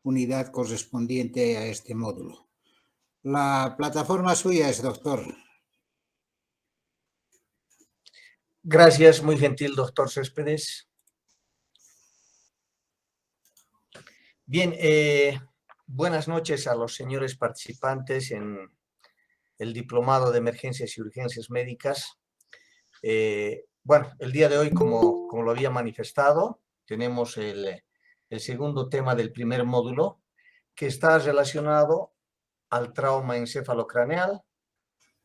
unidad correspondiente a este módulo. La plataforma suya es, doctor. Gracias, muy gentil, doctor Céspedes. Bien, buenas noches a los señores participantes en el Diplomado de Emergencias y Urgencias Médicas. Bueno, el día de hoy, como lo había manifestado, tenemos el segundo tema del primer módulo, que está relacionado al trauma encefalocraneal.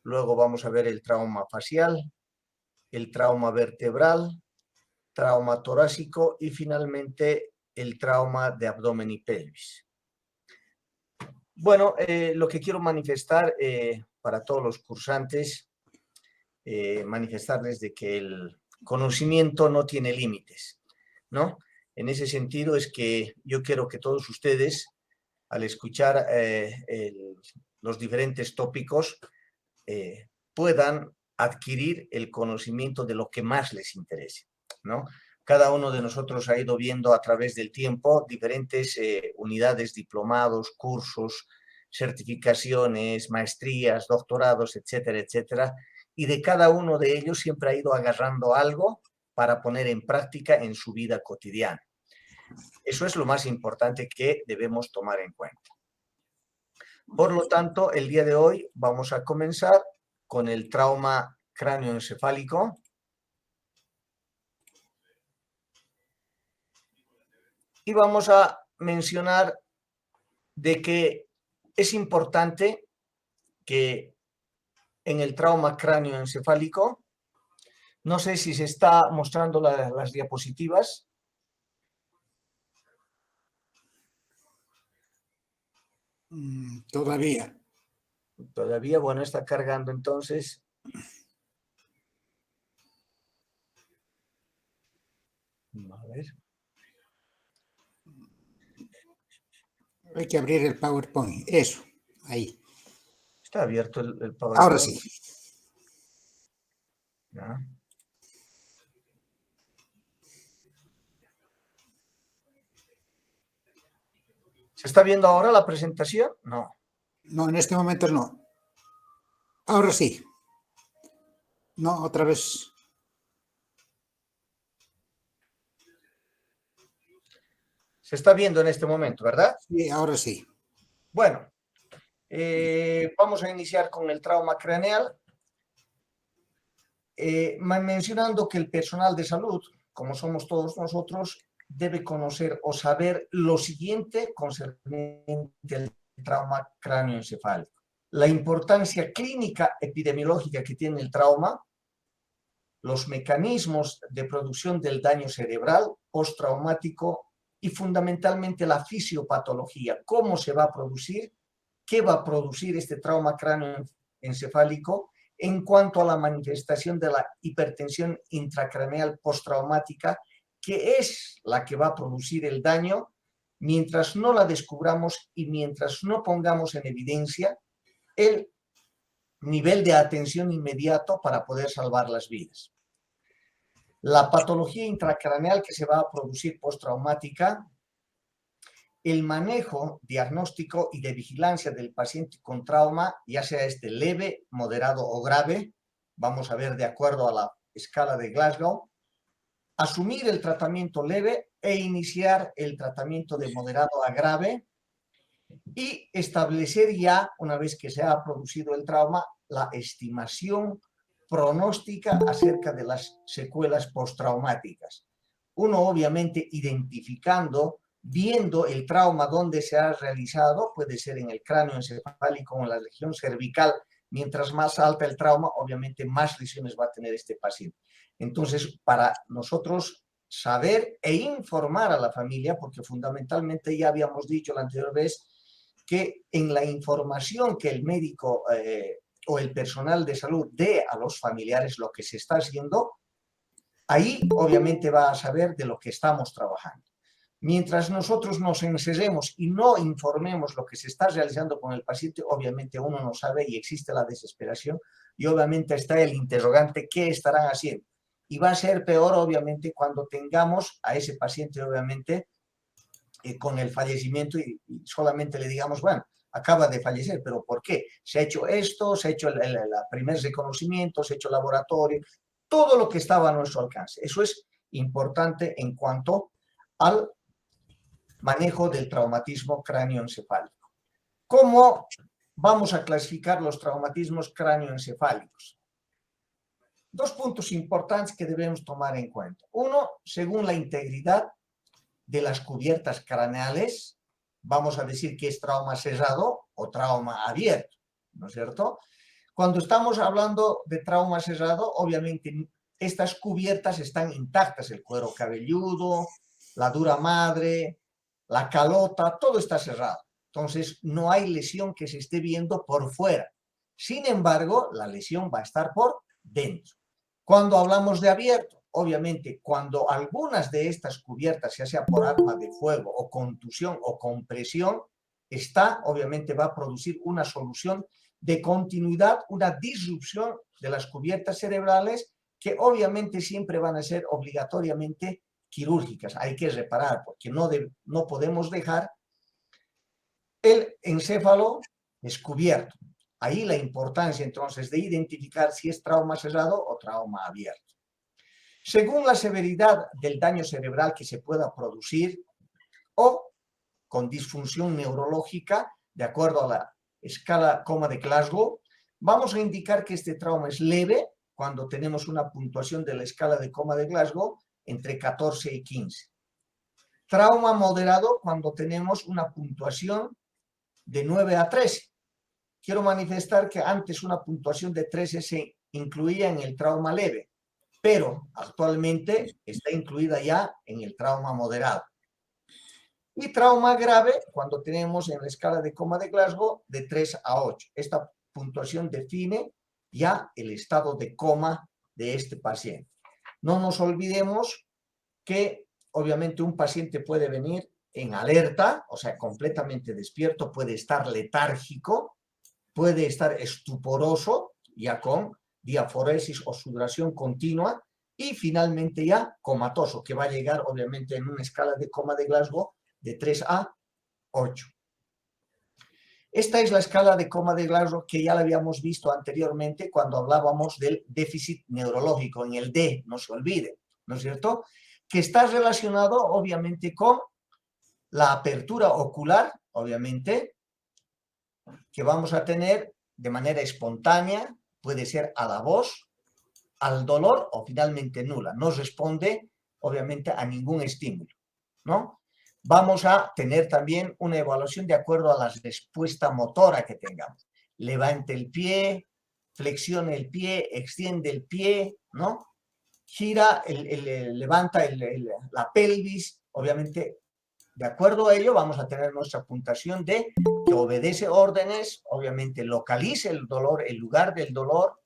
Luego vamos a ver el trauma facial, el trauma vertebral, trauma torácico y finalmente el trauma de abdomen y pelvis. Bueno, lo que quiero manifestar para todos los cursantes, manifestarles de que el conocimiento no tiene límites, ¿no? En ese sentido es que yo quiero que todos ustedes, al escuchar los diferentes tópicos, puedan adquirir el conocimiento de lo que más les interese, ¿no? Cada uno de nosotros ha ido viendo a través del tiempo diferentes unidades, diplomados, cursos, certificaciones, maestrías, doctorados, etcétera, etcétera, y de cada uno de ellos siempre ha ido agarrando algo para poner en práctica en su vida cotidiana. Eso es lo más importante que debemos tomar en cuenta. Por lo tanto, el día de hoy vamos a comenzar con el trauma cráneoencefálico. Y vamos a mencionar de que es importante que en el trauma cráneoencefálico, no sé si se está mostrando las diapositivas. Todavía. Todavía, bueno, está cargando entonces. A ver. Hay que abrir el PowerPoint. Eso, ahí. Está abierto el PowerPoint. Ahora sí. ¿Ya? ¿Se está viendo ahora la presentación? No. No, en este momento no. Ahora sí. No, otra vez. Se está viendo en este momento, ¿verdad? Sí, ahora sí. Bueno, vamos a iniciar con el trauma craneal. Mencionando que el personal de salud, como somos todos nosotros, debe conocer o saber lo siguiente concerniente al trauma cráneoencefálico. La importancia clínica epidemiológica que tiene el trauma, los mecanismos de producción del daño cerebral postraumático y fundamentalmente la fisiopatología, cómo se va a producir, qué va a producir este trauma cráneoencefálico en cuanto a la manifestación de la hipertensión intracraneal postraumática, que es la que va a producir el daño, mientras no la descubramos y mientras no pongamos en evidencia el nivel de atención inmediato para poder salvar las vidas. La patología intracraneal que se va a producir postraumática, el manejo, diagnóstico y de vigilancia del paciente con trauma, ya sea leve, moderado o grave, vamos a ver de acuerdo a la escala de Glasgow, asumir el tratamiento leve e iniciar el tratamiento de moderado a grave y establecer ya, una vez que se ha producido el trauma, la estimación pronóstica acerca de las secuelas postraumáticas. Uno obviamente identificando, viendo el trauma donde se ha realizado, puede ser en el cráneo encefálico o en la región cervical. Mientras más alta el trauma, obviamente más lesiones va a tener este paciente. Entonces, para nosotros saber e informar a la familia, porque fundamentalmente ya habíamos dicho la anterior vez que en la información que el médico o el personal de salud dé a los familiares lo que se está haciendo, ahí obviamente va a saber de lo que estamos trabajando. Mientras nosotros nos encerremos y no informemos lo que se está realizando con el paciente, obviamente uno no sabe y existe la desesperación y obviamente está el interrogante, ¿qué estarán haciendo? Y va a ser peor obviamente cuando tengamos a ese paciente obviamente con el fallecimiento y solamente le digamos, bueno, acaba de fallecer, pero ¿por qué? Se ha hecho esto, se ha hecho el primer reconocimiento, se ha hecho el laboratorio, todo lo que estaba a nuestro alcance. Eso es importante en cuanto al manejo del traumatismo cráneoencefálico. ¿Cómo vamos a clasificar los traumatismos cráneoencefálicos? Dos puntos importantes que debemos tomar en cuenta. Uno, según la integridad de las cubiertas craneales, vamos a decir que es trauma cerrado o trauma abierto, ¿no es cierto? Cuando estamos hablando de trauma cerrado, obviamente estas cubiertas están intactas, el cuero cabelludo, la dura madre, la calota, todo está cerrado. Entonces, no hay lesión que se esté viendo por fuera. Sin embargo, la lesión va a estar por dentro. Cuando hablamos de abierto, obviamente, cuando algunas de estas cubiertas, ya sea por arma de fuego o contusión o compresión, obviamente va a producir una solución de continuidad, una disrupción de las cubiertas cerebrales que obviamente siempre van a ser obligatoriamente quirúrgicas. Hay que reparar porque no podemos dejar el encéfalo descubierto. Ahí la importancia entonces de identificar si es trauma cerrado o trauma abierto. Según la severidad del daño cerebral que se pueda producir o con disfunción neurológica, de acuerdo a la escala Coma de Glasgow, vamos a indicar que este trauma es leve cuando tenemos una puntuación de la escala de Coma de Glasgow entre 14 y 15. Trauma moderado cuando tenemos una puntuación de 9 a 13. Quiero manifestar que antes una puntuación de 13 se incluía en el trauma leve, pero actualmente está incluida ya en el trauma moderado. Y trauma grave cuando tenemos en la escala de Coma de Glasgow de 3 a 8. Esta puntuación define ya el estado de coma de este paciente. No nos olvidemos que obviamente un paciente puede venir en alerta, o sea, completamente despierto, puede estar letárgico, puede estar estuporoso, ya con diaforesis o sudoración continua, y finalmente ya comatoso, que va a llegar obviamente en una escala de Coma de Glasgow de 3 a 8. Esta es la escala de Coma de Glasgow que ya la habíamos visto anteriormente cuando hablábamos del déficit neurológico, en el D, no se olvide, ¿no es cierto? Que está relacionado obviamente con la apertura ocular, obviamente, que vamos a tener de manera espontánea, puede ser a la voz, al dolor o finalmente nula. No responde, obviamente, a ningún estímulo, ¿no? Vamos a tener también una evaluación de acuerdo a la respuesta motora que tengamos. Levante el pie, flexione el pie, extiende el pie, ¿no? Gira, levanta la pelvis, obviamente. De acuerdo a ello, vamos a tener nuestra puntuación de que obedece órdenes, obviamente localice el dolor, el lugar del dolor,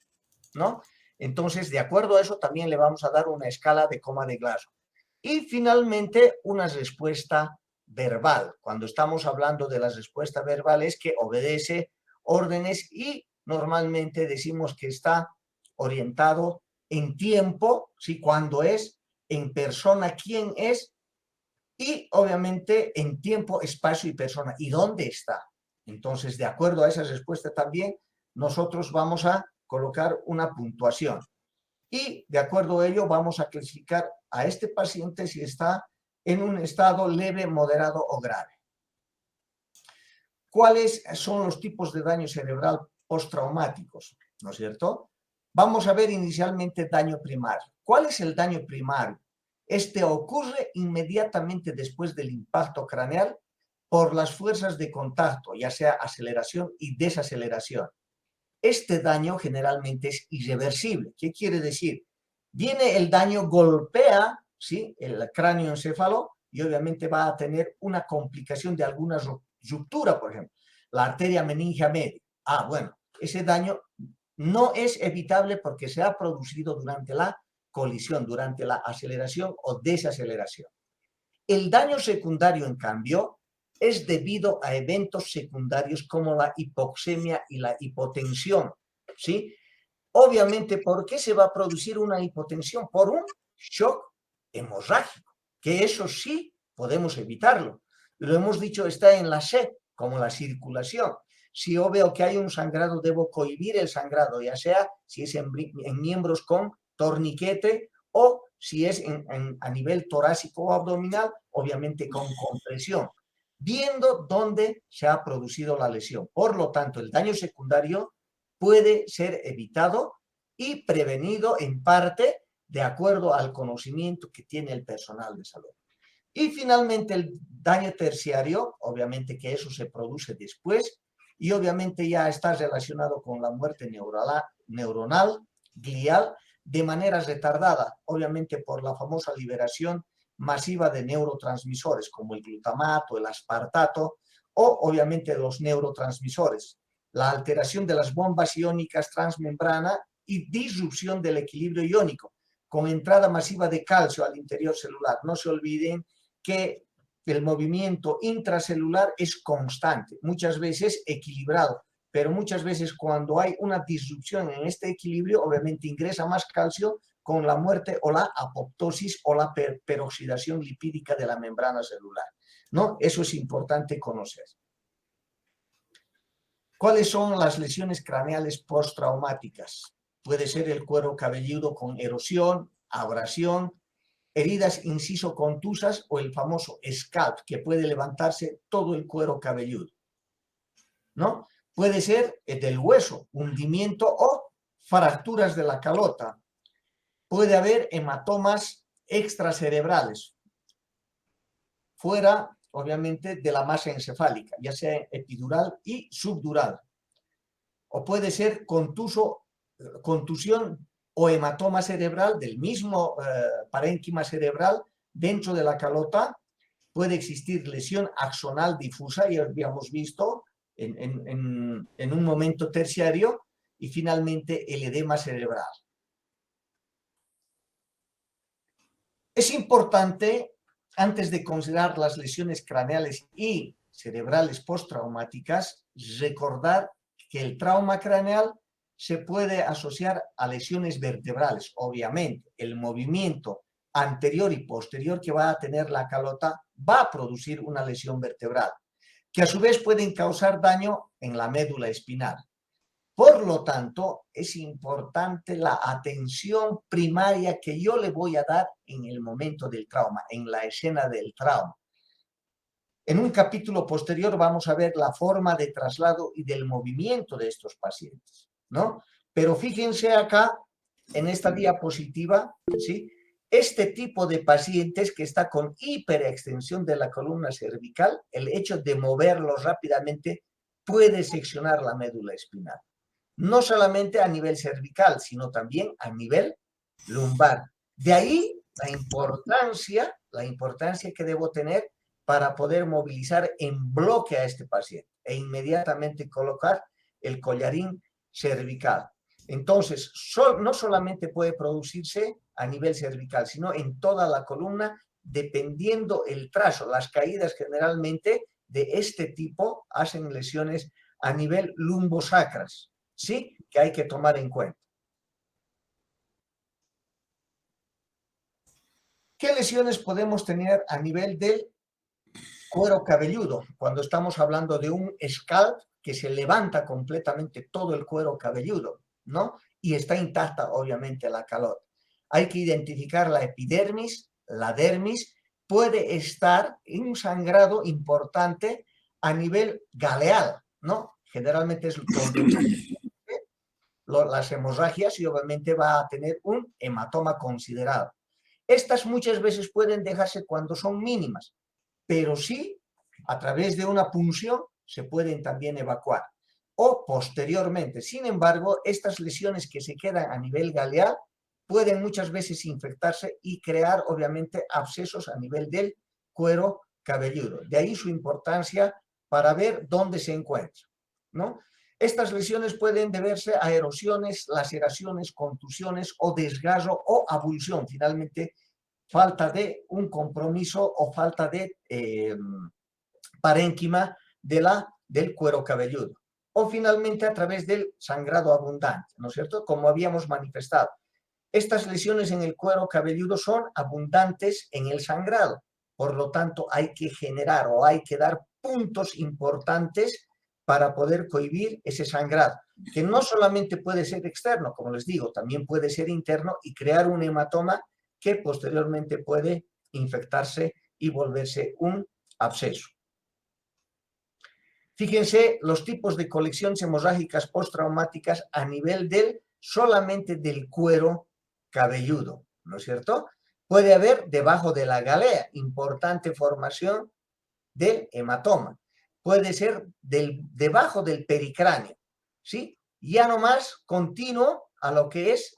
¿no? Entonces, de acuerdo a eso, también le vamos a dar una escala de Coma de Glasgow. Y finalmente, una respuesta verbal. Cuando estamos hablando de las respuestas verbales, que obedece órdenes y normalmente decimos que está orientado en tiempo, ¿sí? Cuando es, en persona, quién es, y obviamente en tiempo, espacio y persona. ¿Y dónde está? Entonces, de acuerdo a esa respuesta también, nosotros vamos a colocar una puntuación. Y de acuerdo a ello, vamos a clasificar a este paciente si está en un estado leve, moderado o grave. ¿Cuáles son los tipos de daño cerebral postraumáticos? ¿No es cierto? Vamos a ver inicialmente daño primario. ¿Cuál es el daño primario? Este ocurre inmediatamente después del impacto craneal por las fuerzas de contacto, ya sea aceleración y desaceleración. Este daño generalmente es irreversible. ¿Qué quiere decir? Viene el daño, golpea, ¿sí?, el cráneoencéfalo y obviamente va a tener una complicación de alguna ruptura, por ejemplo, la arteria meningia media. Bueno, ese daño no es evitable porque se ha producido durante la colisión, durante la aceleración o desaceleración. El daño secundario, en cambio, es debido a eventos secundarios como la hipoxemia y la hipotensión, ¿sí? Obviamente, ¿por qué se va a producir una hipotensión? Por un shock hemorrágico, que eso sí podemos evitarlo. Lo hemos dicho, está en la sed, como la circulación. Si yo veo que hay un sangrado, debo cohibir el sangrado, ya sea si es en miembros con torniquete o si es a nivel torácico o abdominal, obviamente con compresión, viendo dónde se ha producido la lesión. Por lo tanto, el daño secundario puede ser evitado y prevenido en parte de acuerdo al conocimiento que tiene el personal de salud. Y finalmente el daño terciario, obviamente que eso se produce después y obviamente ya está relacionado con la muerte neuronal, glial, de manera retardada, obviamente por la famosa liberación masiva de neurotransmisores como el glutamato, el aspartato o obviamente los neurotransmisores, la alteración de las bombas iónicas transmembrana y disrupción del equilibrio iónico con entrada masiva de calcio al interior celular. No se olviden que el movimiento intracelular es constante, muchas veces equilibrado, pero muchas veces cuando hay una disrupción en este equilibrio, obviamente ingresa más calcio con la muerte o la apoptosis o la peroxidación lipídica de la membrana celular, ¿no? Eso es importante conocer. ¿Cuáles son las lesiones craneales postraumáticas? Puede ser el cuero cabelludo con erosión, abrasión, heridas inciso contusas o el famoso scalp, que puede levantarse todo el cuero cabelludo, ¿no? Puede ser del hueso, hundimiento o fracturas de la calota. Puede haber hematomas extracerebrales, fuera, obviamente, de la masa encefálica, ya sea epidural y subdural. O puede ser contusión o hematoma cerebral del mismo parénquima cerebral dentro de la calota. Puede existir lesión axonal difusa, ya habíamos visto en un momento terciario, y finalmente el edema cerebral. Es importante, antes de considerar las lesiones craneales y cerebrales postraumáticas, recordar que el trauma craneal se puede asociar a lesiones vertebrales. Obviamente, el movimiento anterior y posterior que va a tener la calota va a producir una lesión vertebral, que a su vez pueden causar daño en la médula espinal. Por lo tanto, es importante la atención primaria que yo le voy a dar en el momento del trauma, en la escena del trauma. En un capítulo posterior vamos a ver la forma de traslado y del movimiento de estos pacientes, ¿no? Pero fíjense acá, en esta diapositiva, ¿sí? Este tipo de pacientes que está con hiperextensión de la columna cervical, el hecho de moverlos rápidamente puede seccionar la médula espinal. No solamente a nivel cervical, sino también a nivel lumbar. De ahí la importancia que debo tener para poder movilizar en bloque a este paciente e inmediatamente colocar el collarín cervical. Entonces, no solamente puede producirse a nivel cervical, sino en toda la columna, dependiendo el trazo. Las caídas generalmente de este tipo hacen lesiones a nivel lumbosacras, ¿sí? Que hay que tomar en cuenta. ¿Qué lesiones podemos tener a nivel del cuero cabelludo? Cuando estamos hablando de un scalp que se levanta completamente todo el cuero cabelludo, ¿no? Y está intacta, obviamente, la calota. Hay que identificar la epidermis, la dermis, puede estar en un sangrado importante a nivel galeal, ¿no? Generalmente es las hemorragias y obviamente va a tener un hematoma considerado. Estas muchas veces pueden dejarse cuando son mínimas, pero sí, a través de una punción se pueden también evacuar. O posteriormente, sin embargo, estas lesiones que se quedan a nivel galeal pueden muchas veces infectarse y crear, obviamente, abscesos a nivel del cuero cabelludo. De ahí su importancia para ver dónde se encuentra, ¿no? Estas lesiones pueden deberse a erosiones, laceraciones, contusiones o desgarro o abulsión. Finalmente, falta de un compromiso o falta de parénquima del cuero cabelludo. O finalmente a través del sangrado abundante, ¿no es cierto? Como habíamos manifestado. Estas lesiones en el cuero cabelludo son abundantes en el sangrado. Por lo tanto, hay que generar o hay que dar puntos importantes para poder cohibir ese sangrado, que no solamente puede ser externo, como les digo, también puede ser interno y crear un hematoma que posteriormente puede infectarse y volverse un absceso. Fíjense los tipos de colecciones hemorrágicas postraumáticas a nivel solamente del cuero cabelludo, ¿no es cierto? Puede haber debajo de la galea, importante formación del hematoma. Puede ser debajo del pericráneo, ¿sí? Ya nomás continuo a lo que es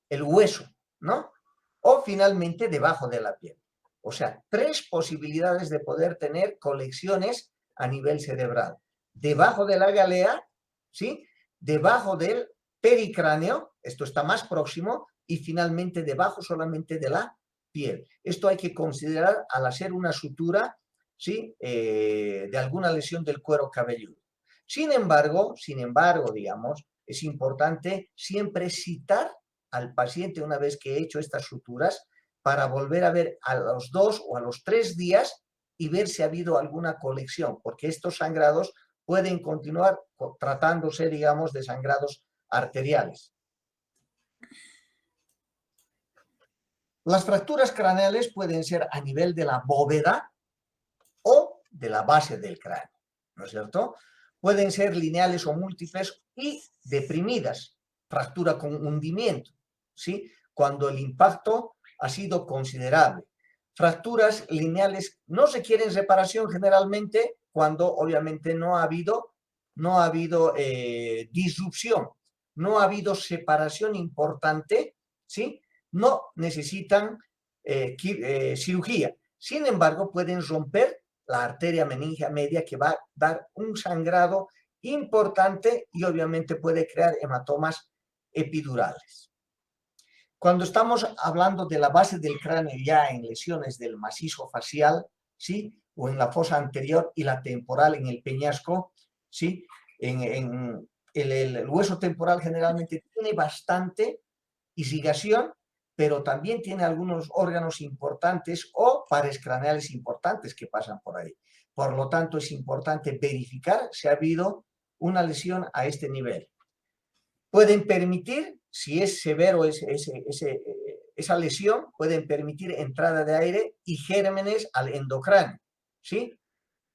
el hueso, ¿no? O finalmente debajo de la piel. O sea, 3 posibilidades de poder tener colecciones a nivel cerebral. Debajo de la galea, ¿sí? Debajo del pericráneo, esto está más próximo, y finalmente debajo solamente de la piel. Esto hay que considerar al hacer una sutura, ¿sí? De alguna lesión del cuero cabelludo. Sin embargo, digamos, es importante siempre citar al paciente una vez que he hecho estas suturas para volver a ver a los 2 o a los 3 días y ver si ha habido alguna colección, porque estos sangrados pueden continuar tratándose, digamos, de sangrados arteriales. Las fracturas craneales pueden ser a nivel de la bóveda o de la base del cráneo, ¿no es cierto? Pueden ser lineales o múltiples y deprimidas, fractura con hundimiento, ¿sí? Cuando el impacto ha sido considerable. Fracturas lineales no requieren reparación generalmente cuando obviamente no ha habido disrupción, no ha habido separación importante, ¿sí? No necesitan cirugía. Sin embargo, pueden romper la arteria meningia media que va a dar un sangrado importante y obviamente puede crear hematomas epidurales. Cuando estamos hablando de la base del cráneo ya en lesiones del macizo facial, ¿sí? O en la fosa anterior y la temporal en el peñasco, ¿sí? El hueso temporal generalmente tiene bastante irrigación, pero también tiene algunos órganos importantes o pares craneales importantes que pasan por ahí. Por lo tanto, es importante verificar si ha habido una lesión a este nivel. Pueden permitir, si es severo esa lesión, pueden permitir entrada de aire y gérmenes al endocráneo, ¿sí?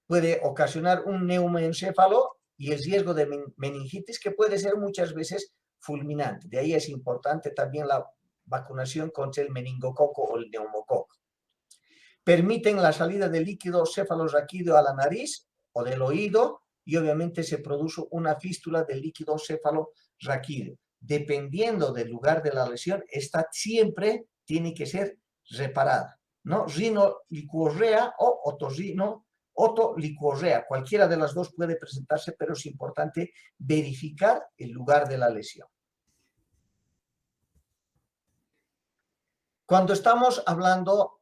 Puede ocasionar un neumoencéfalo y el riesgo de meningitis que puede ser muchas veces fulminante. De ahí es importante también la vacunación contra el meningococo o el neumococo. Permiten la salida de líquido cefalorraquídeo a la nariz o del oído y obviamente se produce una fístula del líquido cefalorraquídeo. Dependiendo del lugar de la lesión, esta siempre tiene que ser reparada, ¿no? Rinolicorrea o otolicorrea, cualquiera de las dos puede presentarse, pero es importante verificar el lugar de la lesión. Cuando estamos hablando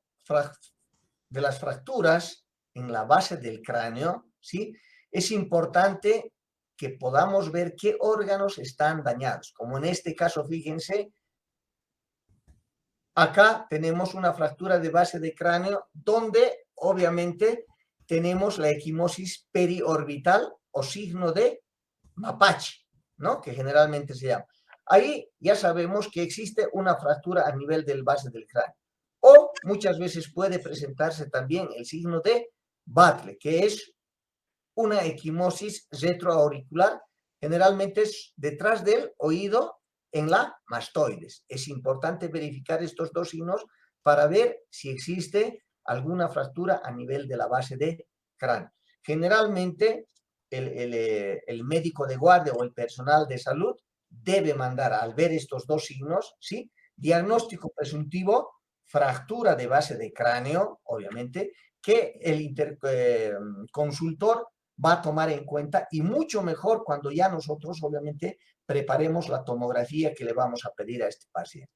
de las fracturas en la base del cráneo, ¿sí? Es importante que podamos ver qué órganos están dañados. Como en este caso, fíjense, acá tenemos una fractura de base de cráneo donde obviamente tenemos la equimosis periorbital o signo de mapache, ¿no? Que generalmente se llama. Ahí ya sabemos que existe una fractura a nivel del base del cráneo. O muchas veces puede presentarse también el signo de Batle, que es una equimosis retroauricular, generalmente es detrás del oído en la mastoides. Es importante verificar estos dos signos para ver si existe alguna fractura a nivel de la base de cráneo. Generalmente el médico de guardia o el personal de salud debe mandar, al ver estos dos signos, ¿sí? Diagnóstico presuntivo, fractura de base de cráneo, obviamente, que el consultor va a tomar en cuenta y mucho mejor cuando ya nosotros, obviamente, preparemos la tomografía que le vamos a pedir a este paciente,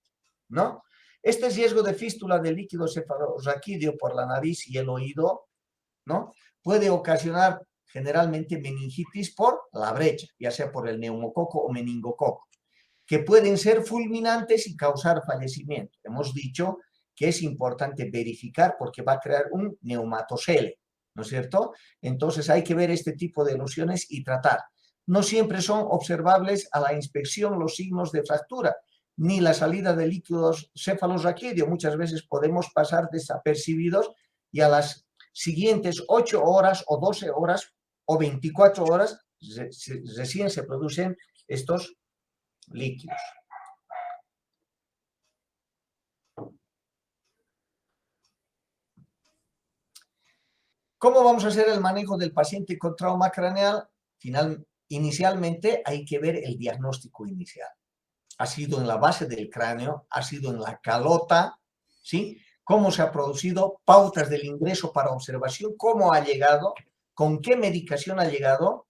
¿no? Este riesgo de fístula de líquido cefalorraquídeo por la nariz y el oído, ¿no? Puede ocasionar generalmente meningitis por la brecha, ya sea por el neumococo o meningococo, que pueden ser fulminantes y causar fallecimiento. Hemos dicho que es importante verificar porque va a crear un neumatocele, ¿no es cierto? Entonces hay que ver este tipo de erosiones y tratar. No siempre son observables a la inspección los signos de fractura, ni la salida de líquidos cefalorraquídeo. Muchas veces podemos pasar desapercibidos y a las siguientes 8 horas o 12 horas o 24 horas recién se producen estos líquidos. ¿Cómo vamos a hacer el manejo del paciente con trauma craneal? Inicialmente hay que ver el diagnóstico inicial. Ha sido en la base del cráneo, ha sido en la calota, ¿sí? Cómo se ha producido, pautas del ingreso para observación, cómo ha llegado, con qué medicación ha llegado,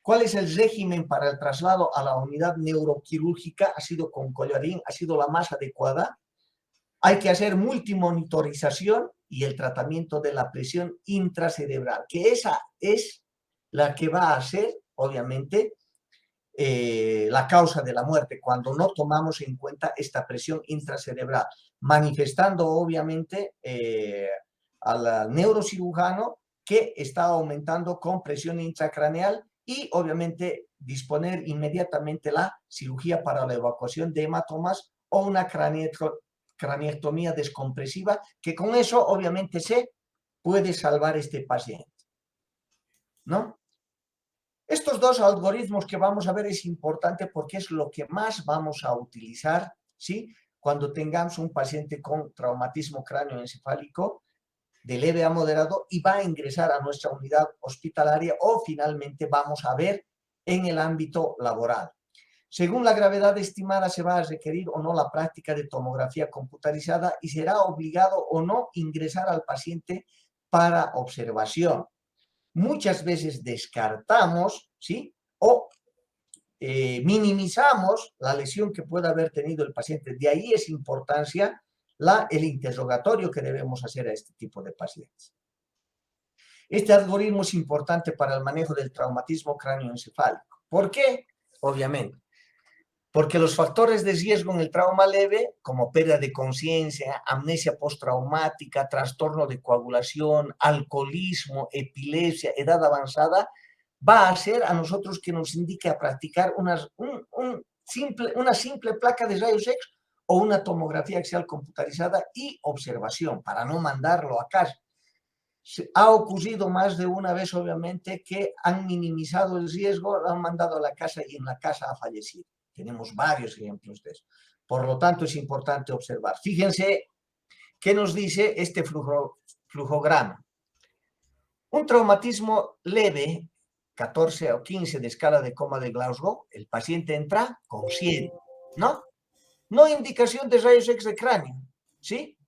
cuál es el régimen para el traslado a la unidad neuroquirúrgica, ha sido con collarín, ha sido la más adecuada. Hay que hacer multimonitorización y el tratamiento de la presión intracerebral, que esa es la que va a ser, obviamente, la causa de la muerte, cuando no tomamos en cuenta esta presión intracerebral, manifestando obviamente al neurocirujano que está aumentando con presión intracraneal y obviamente disponer inmediatamente la cirugía para la evacuación de hematomas o una craniectomía descompresiva, que con eso obviamente se puede salvar este paciente, ¿no? Estos dos algoritmos que vamos a ver es importante porque es lo que más vamos a utilizar, ¿sí? Cuando tengamos un paciente con traumatismo cráneoencefálico de leve a moderado y va a ingresar a nuestra unidad hospitalaria o finalmente vamos a ver en el ámbito laboral. Según la gravedad estimada se va a requerir o no la práctica de tomografía computarizada y será obligado o no ingresar al paciente para observación. Muchas veces descartamos, ¿sí? O minimizamos la lesión que pueda haber tenido el paciente. De ahí es importancia el interrogatorio que debemos hacer a este tipo de pacientes. Este algoritmo es importante para el manejo del traumatismo cráneoencefálico. ¿Por qué? Obviamente. Porque los factores de riesgo en el trauma leve, como pérdida de conciencia, amnesia postraumática, trastorno de coagulación, alcoholismo, epilepsia, edad avanzada, va a hacer a nosotros que nos indique a practicar una simple placa de rayos X o una tomografía axial computarizada y observación, para no mandarlo a casa. Ha ocurrido más de una vez, obviamente, que han minimizado el riesgo, lo han mandado a la casa y en la casa ha fallecido. Tenemos varios ejemplos de eso. Por lo tanto, es importante observar. Fíjense qué nos dice este flujograma. Un traumatismo leve, 14 o 15 de escala de coma de Glasgow, el paciente entra consciente, ¿no? No indicación de rayos X de cráneo, ¿sí?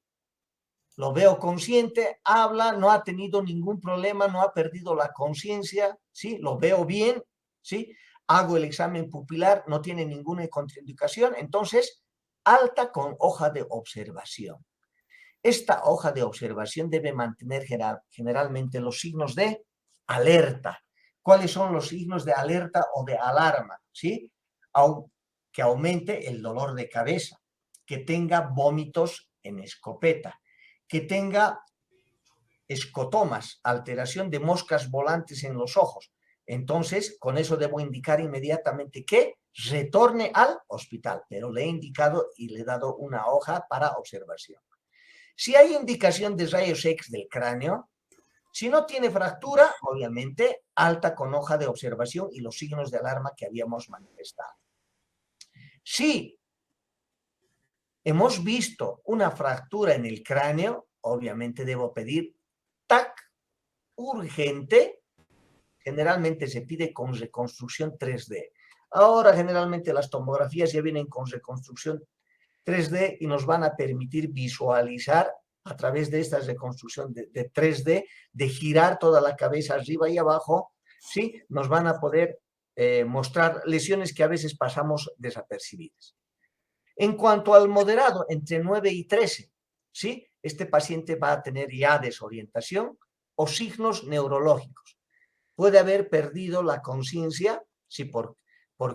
Lo veo consciente, habla, no ha tenido ningún problema, no ha perdido la conciencia, ¿sí? Lo veo bien, ¿sí? Hago el examen pupilar, no tiene ninguna contraindicación, entonces, alta con hoja de observación. Esta hoja de observación debe mantener generalmente los signos de alerta. ¿Cuáles son los signos de alerta o de alarma? ¿Sí? Que aumente el dolor de cabeza, que tenga vómitos en escopeta, que tenga escotomas, alteración de moscas volantes en los ojos. Entonces, con eso debo indicar inmediatamente que retorne al hospital, pero le he indicado y le he dado una hoja para observación. Si hay indicación de rayos X del cráneo, si no tiene fractura, obviamente, alta con hoja de observación y los signos de alarma que habíamos manifestado. Si hemos visto una fractura en el cráneo, obviamente debo pedir TAC urgente. Generalmente se pide con reconstrucción 3D. Ahora generalmente las tomografías ya vienen con reconstrucción 3D y nos van a permitir visualizar a través de esta reconstrucción de 3D, de girar toda la cabeza arriba y abajo, ¿sí? Nos van a poder mostrar lesiones que a veces pasamos desapercibidas. En cuanto al moderado, entre 9 y 13, ¿sí? Este paciente va a tener ya desorientación o signos neurológicos. Puede haber perdido la conciencia, ¿sí? por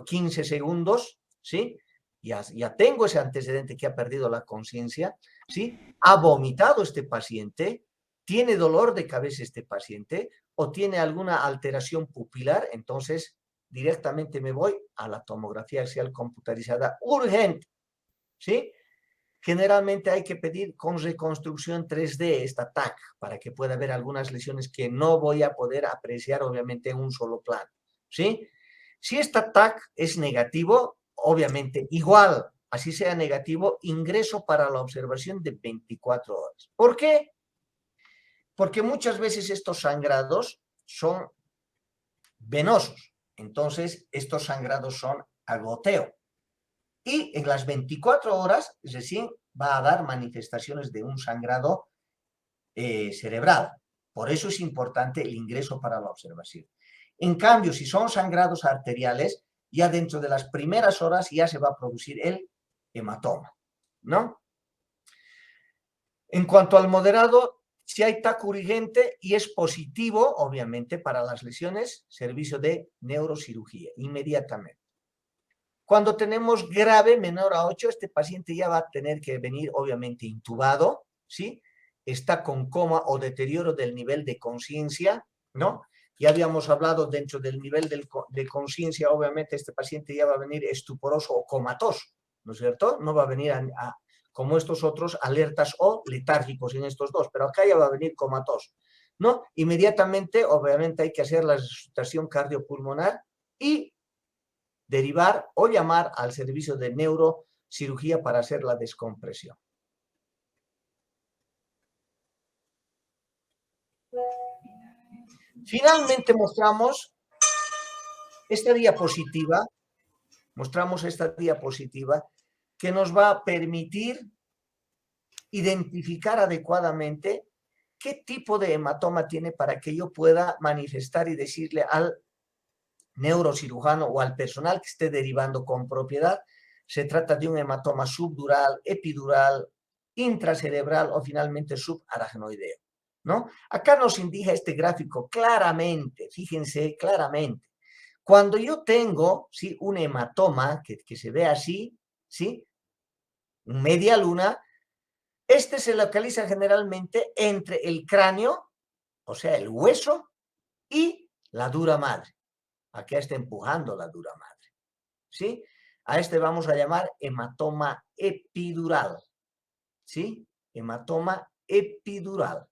15 segundos, ¿sí? Ya tengo ese antecedente que ha perdido la conciencia. ¿sí? ¿Ha vomitado este paciente? ¿Tiene dolor de cabeza este paciente? ¿O tiene alguna alteración pupilar? Entonces, directamente me voy a la tomografía axial computarizada urgente, ¿sí? Generalmente hay que pedir con reconstrucción 3D esta TAC para que pueda haber algunas lesiones que no voy a poder apreciar obviamente en un solo plano, ¿sí? Si esta TAC es negativo, obviamente igual, así sea negativo, ingreso para la observación de 24 horas. ¿Por qué? Porque muchas veces estos sangrados son venosos, entonces estos sangrados son a goteo. Y en las 24 horas recién va a dar manifestaciones de un sangrado cerebral. Por eso es importante el ingreso para la observación. En cambio, si son sangrados arteriales, ya dentro de las primeras horas ya se va a producir el hematoma, ¿no? En cuanto al moderado, si hay TAC urgente y es positivo, obviamente, para las lesiones, servicio de neurocirugía, inmediatamente. Cuando tenemos grave, menor a 8, este paciente ya va a tener que venir, obviamente, intubado, ¿sí? Está con coma o deterioro del nivel de conciencia, ¿no? Ya habíamos hablado dentro del nivel de conciencia, obviamente, este paciente ya va a venir estuporoso o comatoso, ¿no es cierto? No va a venir como estos otros, alertas o letárgicos en estos dos, pero acá ya va a venir comatoso, ¿no? Inmediatamente, obviamente, hay que hacer la resucitación cardiopulmonar y derivar o llamar al servicio de neurocirugía para hacer la descompresión. Finalmente mostramos esta diapositiva que nos va a permitir identificar adecuadamente qué tipo de hematoma tiene para que yo pueda manifestar y decirle al neurocirujano o al personal que esté derivando con propiedad, se trata de un hematoma subdural, epidural, intracerebral o finalmente subaracnoideo, ¿no? Acá nos indica este gráfico claramente, fíjense claramente. Cuando yo tengo, ¿sí?, un hematoma que se ve así, ¿sí?, media luna, este se localiza generalmente entre el cráneo, o sea, el hueso, y la dura madre. Aquí está empujando la dura madre, ¿sí? A este vamos a llamar hematoma epidural, ¿sí? Hematoma epidural.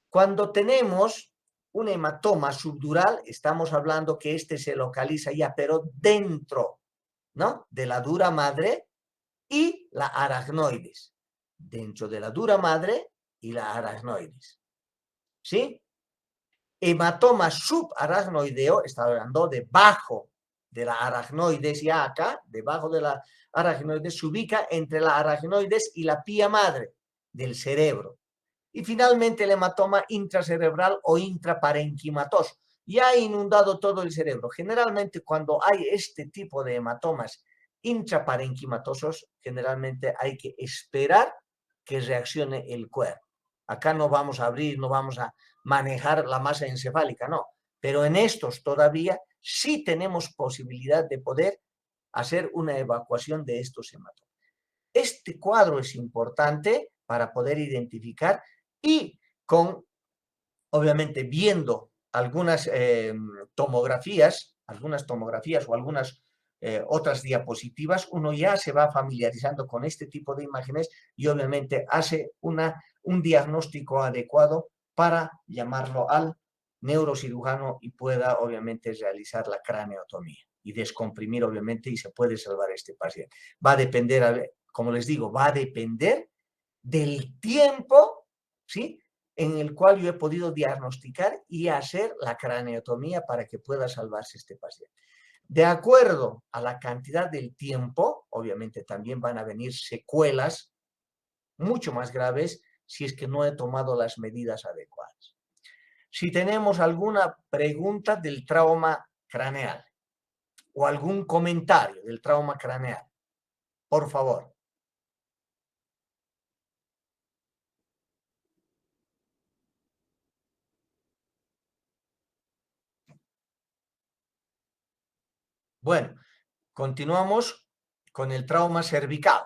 Cuando tenemos un hematoma subdural, estamos hablando que este se localiza ya, pero dentro, ¿no?, de la dura madre y la aracnoides. Dentro de la dura madre y la aracnoides, ¿sí? Hematoma subaracnoideo, está hablando debajo de la aracnoides, ya acá, debajo de la aracnoides, se ubica entre la aracnoides y la pía madre del cerebro. Y finalmente el hematoma intracerebral o intraparenquimatoso, ya ha inundado todo el cerebro. Generalmente cuando hay este tipo de hematomas intraparenquimatosos, generalmente hay que esperar que reaccione el cuerpo. Acá no vamos a abrir, no vamos a manejar la masa encefálica, no. Pero en estos todavía sí tenemos posibilidad de poder hacer una evacuación de estos hematomas. Este cuadro es importante para poder identificar y con, obviamente, viendo algunas tomografías o algunas otras diapositivas, uno ya se va familiarizando con este tipo de imágenes y obviamente hace un diagnóstico adecuado para llamarlo al neurocirujano y pueda obviamente realizar la craneotomía y descomprimir obviamente y se puede salvar a este paciente. Va a depender, como les digo, va a depender del tiempo, ¿sí?, en el cual yo he podido diagnosticar y hacer la craneotomía para que pueda salvarse este paciente. De acuerdo a la cantidad del tiempo, obviamente también van a venir secuelas mucho más graves si es que no he tomado las medidas adecuadas. Si tenemos alguna pregunta del trauma craneal o algún comentario del trauma craneal, por favor. Bueno, continuamos con el trauma cervical.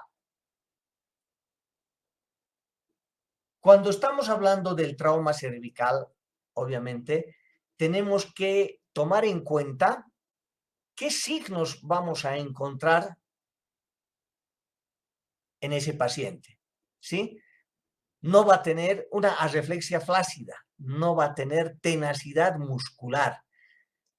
Cuando estamos hablando del trauma cervical, obviamente, tenemos que tomar en cuenta qué signos vamos a encontrar en ese paciente, ¿sí? No va a tener una arreflexia flácida, no va a tener tenacidad muscular,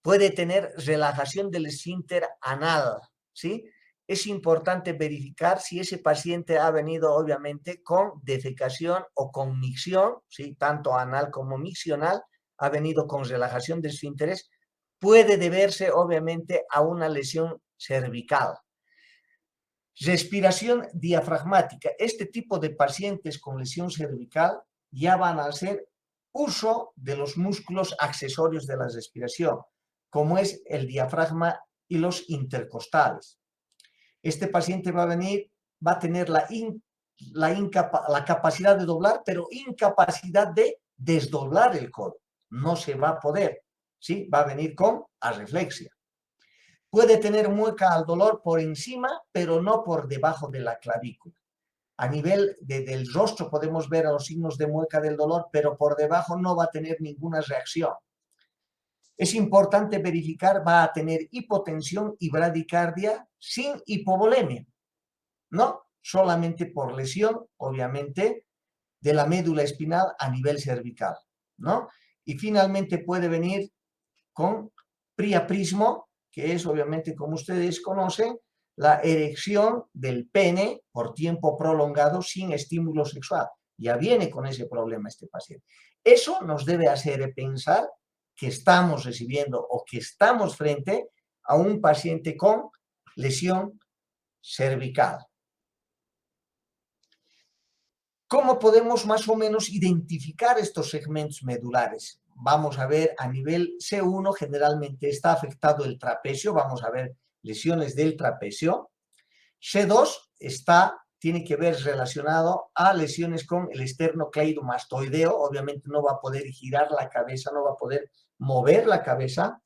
puede tener relajación del esfínter anal, ¿sí? Es importante verificar si ese paciente ha venido obviamente con defecación o con micción, ¿sí? Tanto anal como miccional, ha venido con relajación de esfínteres, puede deberse obviamente a una lesión cervical. Respiración diafragmática. Este tipo de pacientes con lesión cervical ya van a hacer uso de los músculos accesorios de la respiración, como es el diafragma y los intercostales. Este paciente va a venir, va a tener la capacidad de doblar, pero incapacidad de desdoblar el codo. No se va a poder, ¿sí? Va a venir con arreflexia. Puede tener mueca al dolor por encima, pero no por debajo de la clavícula. A nivel del rostro podemos ver los signos de mueca del dolor, pero por debajo no va a tener ninguna reacción. Es importante verificar, va a tener hipotensión y bradicardia sin hipovolemia, ¿no? Solamente por lesión, obviamente, de la médula espinal a nivel cervical, ¿no? Y finalmente puede venir con priaprismo, que es obviamente, como ustedes conocen, la erección del pene por tiempo prolongado sin estímulo sexual. Ya viene con ese problema este paciente. Eso nos debe hacer pensar que estamos recibiendo o que estamos frente a un paciente con lesión cervical. ¿Cómo podemos más o menos identificar estos segmentos medulares? Vamos a ver a nivel C1, generalmente está afectado el trapecio, vamos a ver lesiones del trapecio. C2 tiene que ver relacionado a lesiones con el esternocleidomastoideo, obviamente no va a poder girar la cabeza, no va a poder mover la cabeza.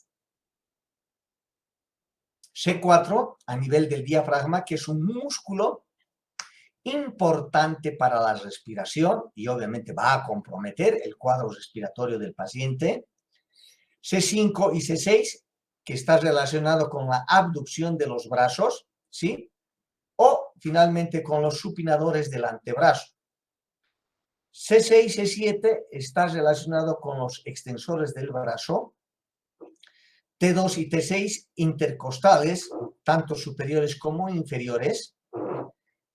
C4 a nivel del diafragma, que es un músculo importante para la respiración y obviamente va a comprometer el cuadro respiratorio del paciente. C5 y C6, que está relacionado con la abducción de los brazos, ¿sí? O finalmente con los supinadores del antebrazo. C6 y C7 está relacionado con los extensores del brazo. T2 y T6 intercostales, tanto superiores como inferiores.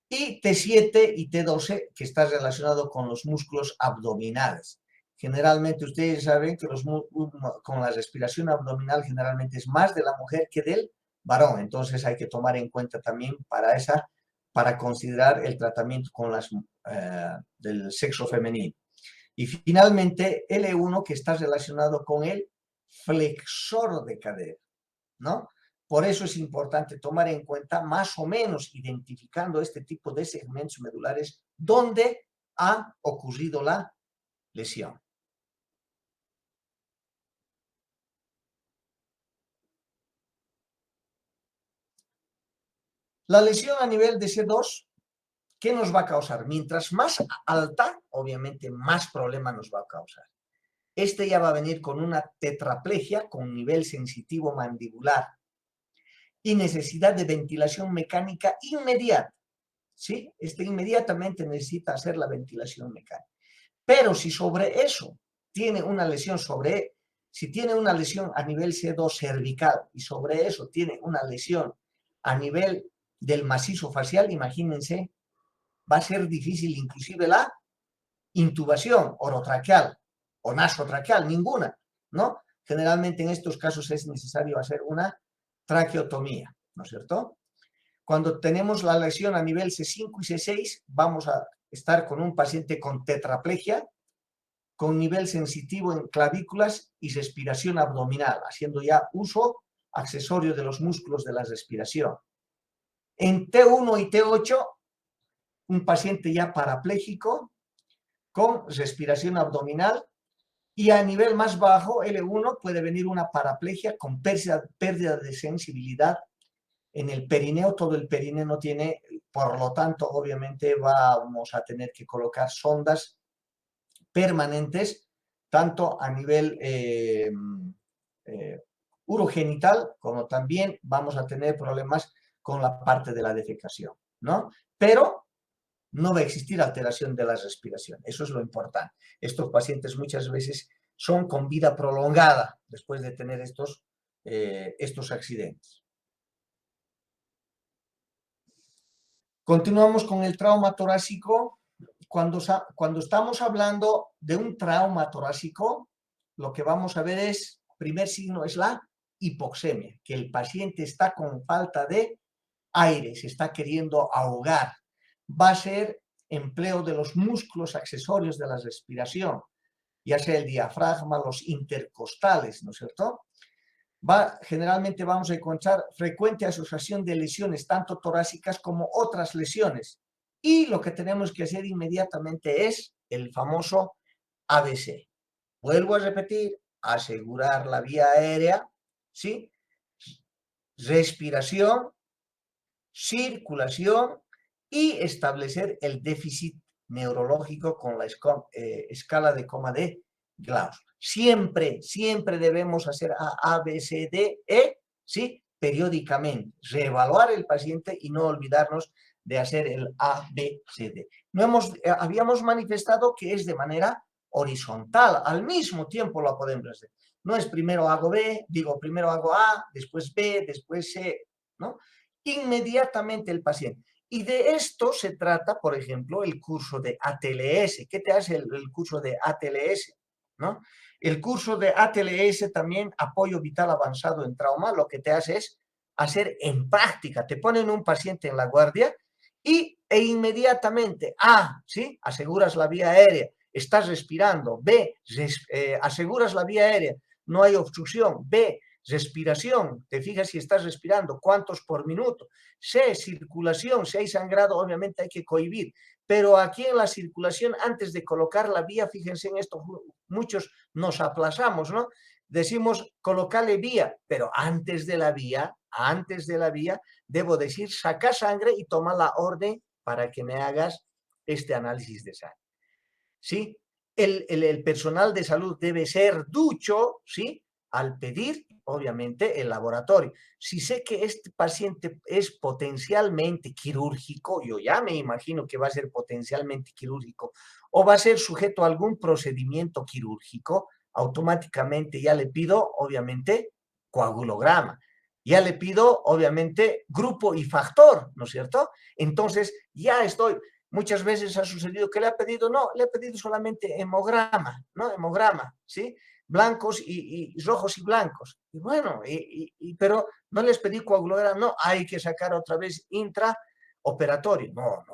Y T7 y T12, que está relacionado con los músculos abdominales. Generalmente ustedes saben que con la respiración abdominal generalmente es más de la mujer que del varón. Entonces hay que tomar en cuenta también para considerar el tratamiento con del sexo femenino. Y finalmente L1, que está relacionado con el flexor de cadera, ¿no? Por eso es importante tomar en cuenta, más o menos identificando este tipo de segmentos medulares, dónde ha ocurrido la lesión. La lesión a nivel de C2, ¿qué nos va a causar? Mientras más alta, obviamente más problema nos va a causar. Este ya va a venir con una tetraplegia con nivel sensitivo mandibular y necesidad de ventilación mecánica inmediata. ¿Sí? Inmediatamente necesita hacer la ventilación mecánica. Pero si sobre eso tiene una lesión si tiene una lesión a nivel C2 cervical y sobre eso tiene una lesión a nivel del macizo facial, imagínense, va a ser difícil inclusive la intubación orotraqueal o nasotraqueal, ninguna, ¿no? Generalmente en estos casos es necesario hacer una traqueotomía, ¿no es cierto? Cuando tenemos la lesión a nivel C5 y C6, vamos a estar con un paciente con tetraplegia, con nivel sensitivo en clavículas y respiración abdominal, haciendo ya uso accesorio de los músculos de la respiración. En T1 y T8, un paciente ya parapléjico con respiración abdominal, y a nivel más bajo, L1, puede venir una paraplegia con pérdida de sensibilidad en el perineo. Todo el perineo no tiene, por lo tanto, obviamente vamos a tener que colocar sondas permanentes, tanto a nivel urogenital, como también vamos a tener problemas con la parte de la defecación, ¿no? Pero no va a existir alteración de la respiración, eso es lo importante. Estos pacientes muchas veces son con vida prolongada después de tener estos accidentes. Continuamos con el trauma torácico. Cuando estamos hablando de un trauma torácico, lo que vamos a ver es, primer signo es la hipoxemia, que el paciente está con falta de aire, se está queriendo ahogar. Va a ser empleo de los músculos accesorios de la respiración, ya sea el diafragma, los intercostales, ¿no es cierto? Generalmente vamos a encontrar frecuente asociación de lesiones, tanto torácicas como otras lesiones. Y lo que tenemos que hacer inmediatamente es el famoso ABC. Vuelvo a repetir, asegurar la vía aérea, ¿sí? Respiración, circulación y establecer el déficit neurológico con la escala de coma de Gauss. Siempre debemos hacer A, B, C, D, E, ¿sí? Periódicamente, reevaluar el paciente y no olvidarnos de hacer el A, B, C, D. Habíamos manifestado que es de manera horizontal, al mismo tiempo lo podemos hacer. No es primero hago B, primero hago A, después B, después C, ¿no? Inmediatamente el paciente. Y de esto se trata, por ejemplo, el curso de ATLS. ¿Qué te hace el curso de ATLS? ¿No? El curso de ATLS también, apoyo vital avanzado en trauma, lo que te hace es hacer en práctica. Te ponen un paciente en la guardia e inmediatamente, A, ¿sí? Aseguras la vía aérea, estás respirando. B, aseguras la vía aérea, no hay obstrucción. B, respiración, te fijas si estás respirando, cuántos por minuto. C, circulación, si hay sangrado, obviamente hay que cohibir. Pero aquí en la circulación, antes de colocar la vía, fíjense en esto, muchos nos aplazamos, ¿no? Decimos, colocarle vía, pero antes de la vía, debo decir, saca sangre y toma la orden para que me hagas este análisis de sangre. ¿Sí? El personal de salud debe ser ducho, ¿sí? Al pedir, obviamente, el laboratorio. Si sé que este paciente es potencialmente quirúrgico, yo ya me imagino que va a ser potencialmente quirúrgico, o va a ser sujeto a algún procedimiento quirúrgico, automáticamente ya le pido, obviamente, coagulograma. Ya le pido, obviamente, grupo y factor, ¿no es cierto? Entonces, ya estoy... Muchas veces ha sucedido que le ha pedido solamente hemograma, ¿no? Hemograma, ¿sí? Blancos y rojos y blancos. Y bueno, pero no les pedí coagulograma, no, hay que sacar otra vez intraoperatorio. No.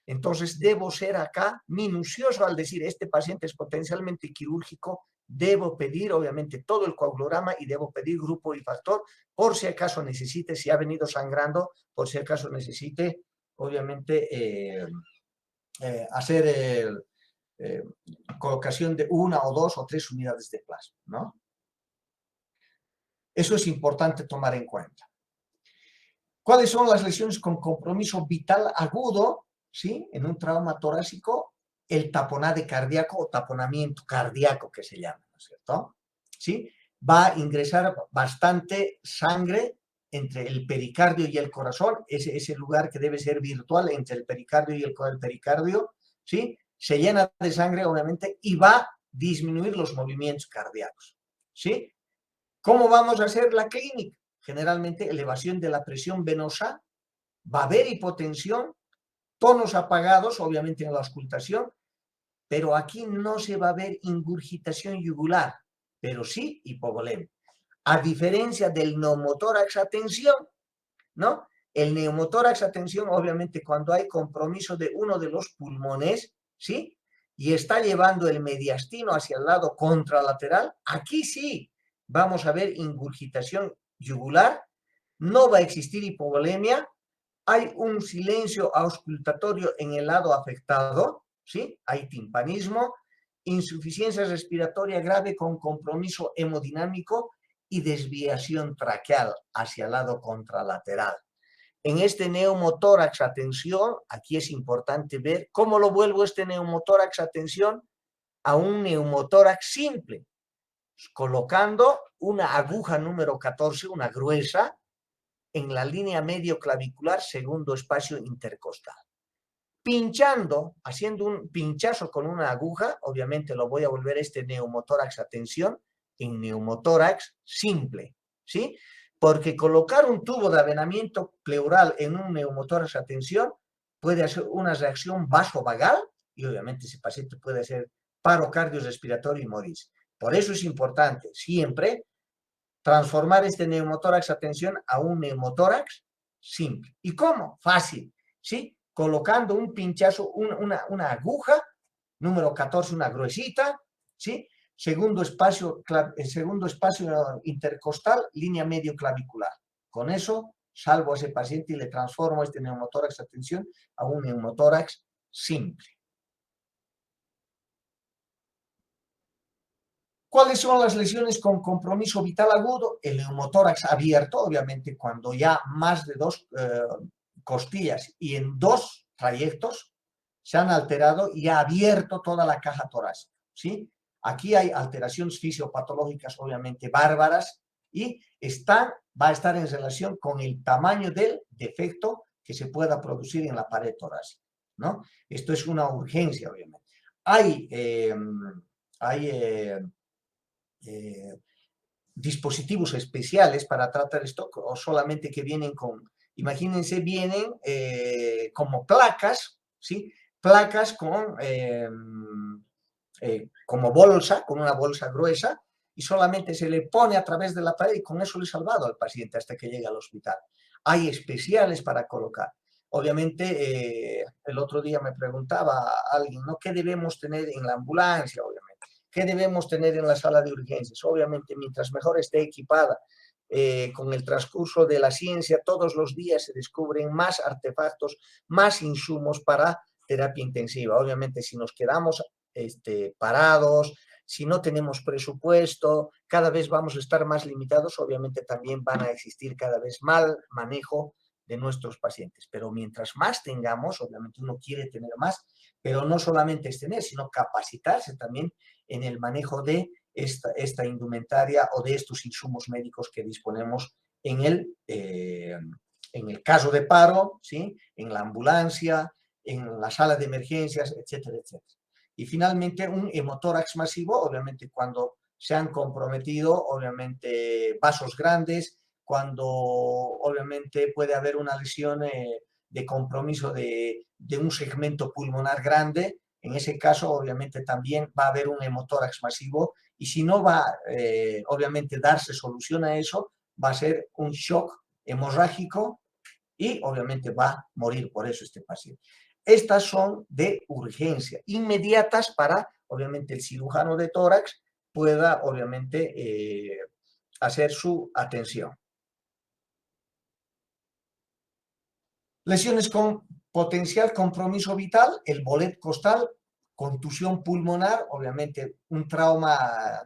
Entonces, debo ser acá minucioso al decir, este paciente es potencialmente quirúrgico, debo pedir, obviamente, todo el coagulograma y debo pedir grupo y factor, por si acaso necesite, si ha venido sangrando, por si acaso necesite, obviamente, hacer colocación de 1 o 2 o 3 unidades de plasma, ¿no? Eso es importante tomar en cuenta. ¿Cuáles son las lesiones con compromiso vital agudo, ¿sí? En un trauma torácico, el taponade cardíaco o taponamiento cardíaco que se llama, ¿no es cierto? ¿Sí? Va a ingresar bastante sangre entre el pericardio y el corazón, ese lugar que debe ser virtual entre el pericardio y el pericardio, ¿sí? Se llena de sangre, obviamente, y va a disminuir los movimientos cardíacos, ¿sí? ¿Cómo vamos a hacer la clínica? Generalmente, elevación de la presión venosa, va a haber hipotensión, tonos apagados, obviamente en la auscultación, pero aquí no se va a ver ingurgitación yugular, pero sí hipovolemia. A diferencia del neumotórax a tensión, ¿no? El neumotórax a tensión, obviamente, cuando hay compromiso de uno de los pulmones, ¿sí? Y está llevando el mediastino hacia el lado contralateral, aquí sí vamos a ver ingurgitación yugular, no va a existir hipovolemia, hay un silencio auscultatorio en el lado afectado, ¿sí? Hay timpanismo, insuficiencia respiratoria grave con compromiso hemodinámico y desviación traqueal hacia el lado contralateral. En este neumotórax a tensión, aquí es importante ver cómo lo vuelvo este neumotórax a tensión a un neumotórax simple, colocando una aguja número 14, una gruesa, en la línea medio clavicular, segundo espacio intercostal. Pinchando, haciendo un pinchazo con una aguja, obviamente lo voy a volver este neumotórax, atención, en neumotórax simple, ¿sí? Porque colocar un tubo de avenamiento pleural en un neumotórax, atención, puede hacer una reacción vasovagal y obviamente ese paciente puede hacer paro cardiorrespiratorio y morir. Por eso es importante siempre transformar este neumotórax, atención, a un neumotórax simple. ¿Y cómo? Fácil, ¿sí? Colocando un pinchazo, una aguja, número 14, una gruesita, ¿sí? Segundo espacio intercostal, línea medio clavicular. Con eso salvo a ese paciente y le transformo este neumotórax, atención, a un neumotórax simple. ¿Cuáles son las lesiones con compromiso vital agudo? El neumotórax abierto, obviamente, cuando ya más de 2 costillas y en 2 trayectos se han alterado y ha abierto toda la caja torácica, ¿sí? Aquí hay alteraciones fisiopatológicas, obviamente, bárbaras y va a estar en relación con el tamaño del defecto que se pueda producir en la pared torácica, ¿no? Esto es una urgencia, obviamente. Hay dispositivos especiales para tratar esto, o solamente que vienen con, imagínense, vienen como placas, ¿sí? Placas con, como bolsa, con una bolsa gruesa, y solamente se le pone a través de la pared y con eso le he salvado al paciente hasta que llegue al hospital. Hay especiales para colocar. Obviamente, el otro día me preguntaba a alguien, ¿no? ¿Qué debemos tener en la ambulancia? Obviamente. ¿Qué debemos tener en la sala de urgencias? Obviamente, mientras mejor esté equipada, con el transcurso de la ciencia, todos los días se descubren más artefactos, más insumos para terapia intensiva. Obviamente, si nos quedamos parados, si no tenemos presupuesto, cada vez vamos a estar más limitados, obviamente también van a existir cada vez mal manejo de nuestros pacientes. Pero mientras más tengamos, obviamente uno quiere tener más, pero no solamente es tener, sino capacitarse también en el manejo de esta indumentaria o de estos insumos médicos que disponemos en el caso de paro, ¿sí? En la ambulancia, en la sala de emergencias, etcétera, etcétera. Y finalmente un hemotórax masivo, obviamente cuando se han comprometido, obviamente vasos grandes, cuando obviamente puede haber una lesión de compromiso de un segmento pulmonar grande. En ese caso, obviamente, también va a haber un hemotórax masivo y si no va, obviamente, darse solución a eso, va a ser un shock hemorrágico y, obviamente, va a morir por eso este paciente. Estas son de urgencia, inmediatas para, obviamente, el cirujano de tórax pueda, obviamente, hacer su atención. Lesiones con potencial compromiso vital, el bolet costal, contusión pulmonar, obviamente un trauma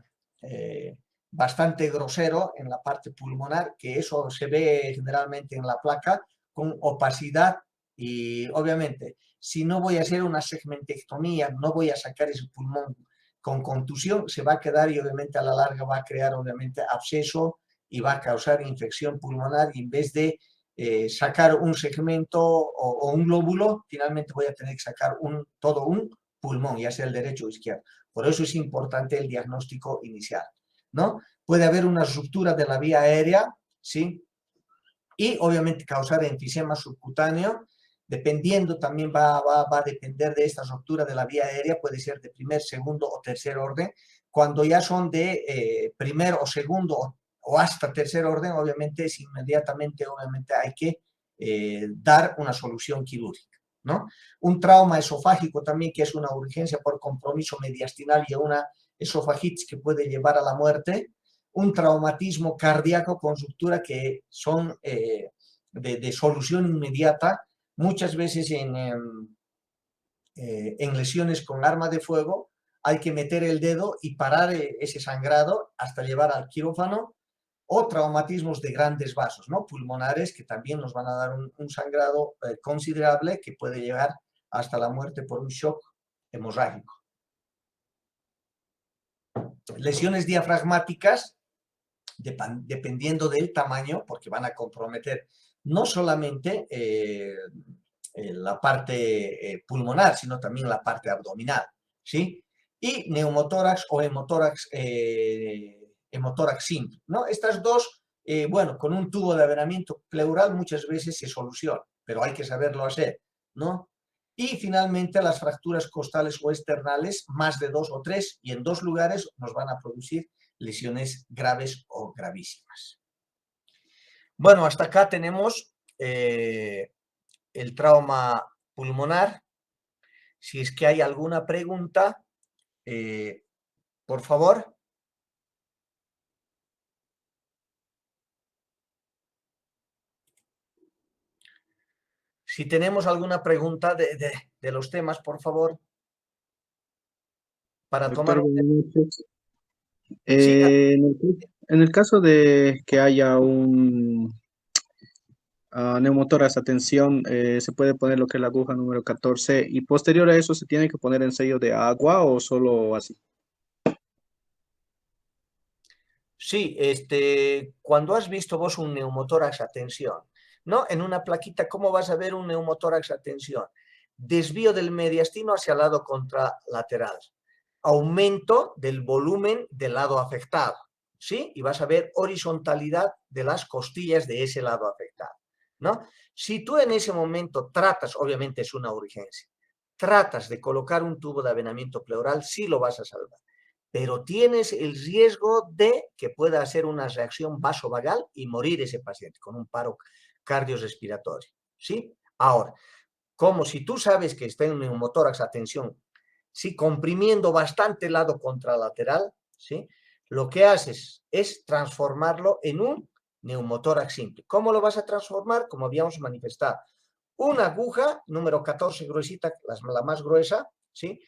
bastante grosero en la parte pulmonar, que eso se ve generalmente en la placa, con opacidad y obviamente si no voy a hacer una segmentectomía, no voy a sacar ese pulmón con contusión, se va a quedar y obviamente a la larga va a crear obviamente absceso y va a causar infección pulmonar y en vez de sacar un segmento o un lóbulo, finalmente voy a tener que sacar todo un pulmón, ya sea el derecho o izquierdo. Por eso es importante el diagnóstico inicial, ¿no? Puede haber una ruptura de la vía aérea, ¿sí? Y obviamente causar enfisema subcutáneo, dependiendo también va a depender de esta ruptura de la vía aérea, puede ser de primer, segundo o tercer orden. Cuando ya son de primer o segundo o hasta tercer orden, obviamente es inmediatamente, obviamente hay que dar una solución quirúrgica, ¿no? Un trauma esofágico también, que es una urgencia por compromiso mediastinal y una esofagitis que puede llevar a la muerte. Un traumatismo cardíaco con ruptura que son de solución inmediata, muchas veces en lesiones con arma de fuego, hay que meter el dedo y parar ese sangrado hasta llevar al quirófano, o traumatismos de grandes vasos, ¿no? Pulmonares, que también nos van a dar un sangrado considerable que puede llegar hasta la muerte por un shock hemorrágico. Lesiones diafragmáticas, dependiendo del tamaño, porque van a comprometer no solamente la parte pulmonar, sino también la parte abdominal, ¿sí? Y neumotórax o hemotórax simple, ¿no? Estas dos, bueno, con un tubo de avenamiento pleural muchas veces se soluciona, pero hay que saberlo hacer, ¿no? Y finalmente las fracturas costales o externales, más de 2 o 3, y en 2 lugares nos van a producir lesiones graves o gravísimas. Bueno, hasta acá tenemos el trauma pulmonar. Si es que hay alguna pregunta, por favor. Si tenemos alguna pregunta de los temas, por favor, para tomar... Doctor, buenas noches. Sí, En el caso de que haya un neumotórax a tensión, se puede poner lo que es la aguja número 14 y posterior a eso se tiene que poner en sello de agua o solo así. sí, cuando has visto vos un neumotórax a tensión, ¿no? En una plaquita, ¿cómo vas a ver un neumotórax a tensión? Desvío del mediastino hacia el lado contralateral, aumento del volumen del lado afectado, ¿sí? Y vas a ver horizontalidad de las costillas de ese lado afectado, ¿no? Si tú en ese momento tratas, obviamente es una urgencia, tratas de colocar un tubo de avenamiento pleural, sí lo vas a salvar, pero tienes el riesgo de que pueda hacer una reacción vasovagal y morir ese paciente con un paro cardiorrespiratorio, ¿sí? Ahora, como si tú sabes que está en un neumotórax a tensión, ¿sí? Comprimiendo bastante el lado contralateral, ¿sí? Lo que haces es transformarlo en un neumotórax simple. ¿Cómo lo vas a transformar? Como habíamos manifestado. Una aguja, número 14 gruesita, la más gruesa, ¿sí?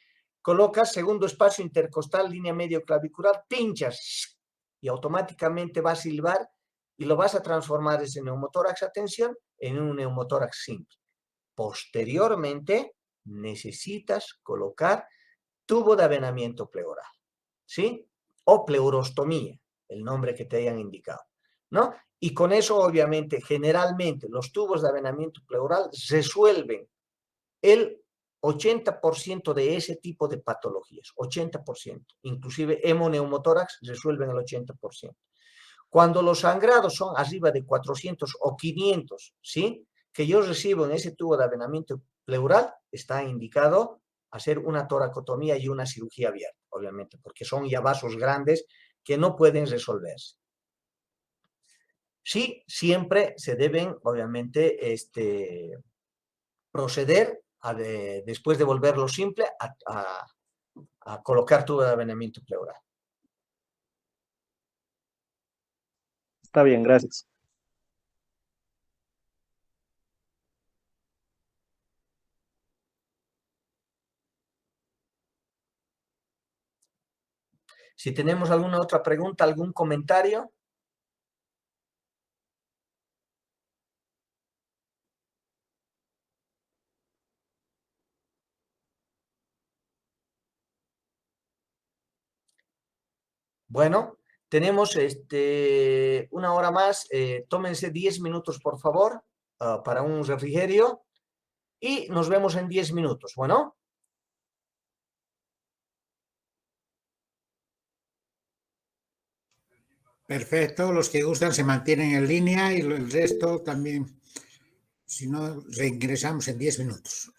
Colocas segundo espacio intercostal, línea medio clavicular, pinchas y automáticamente va a silbar y lo vas a transformar ese neumotórax a tensión en un neumotórax simple. Posteriormente, necesitas colocar tubo de avenamiento pleural, ¿sí? O pleurostomía, el nombre que te hayan indicado, ¿no? Y con eso, obviamente, generalmente los tubos de avenamiento pleural resuelven el 80% de ese tipo de patologías, 80%. Inclusive hemoneumotórax resuelven el 80%. Cuando los sangrados son arriba de 400 o 500, ¿sí? Que yo recibo en ese tubo de avenamiento pleural, está indicado hacer una toracotomía y una cirugía abierta, obviamente, porque son ya vasos grandes que no pueden resolverse. Sí, siempre se deben, obviamente, proceder después de volverlo simple a colocar tubo de avenamiento pleural. Está bien, gracias. Si tenemos alguna otra pregunta, algún comentario. Bueno, tenemos una hora más. Tómense 10 minutos, por favor, para un refrigerio y nos vemos en 10 minutos. Bueno. Perfecto, los que gustan se mantienen en línea y el resto también, si no, reingresamos en 10 minutos.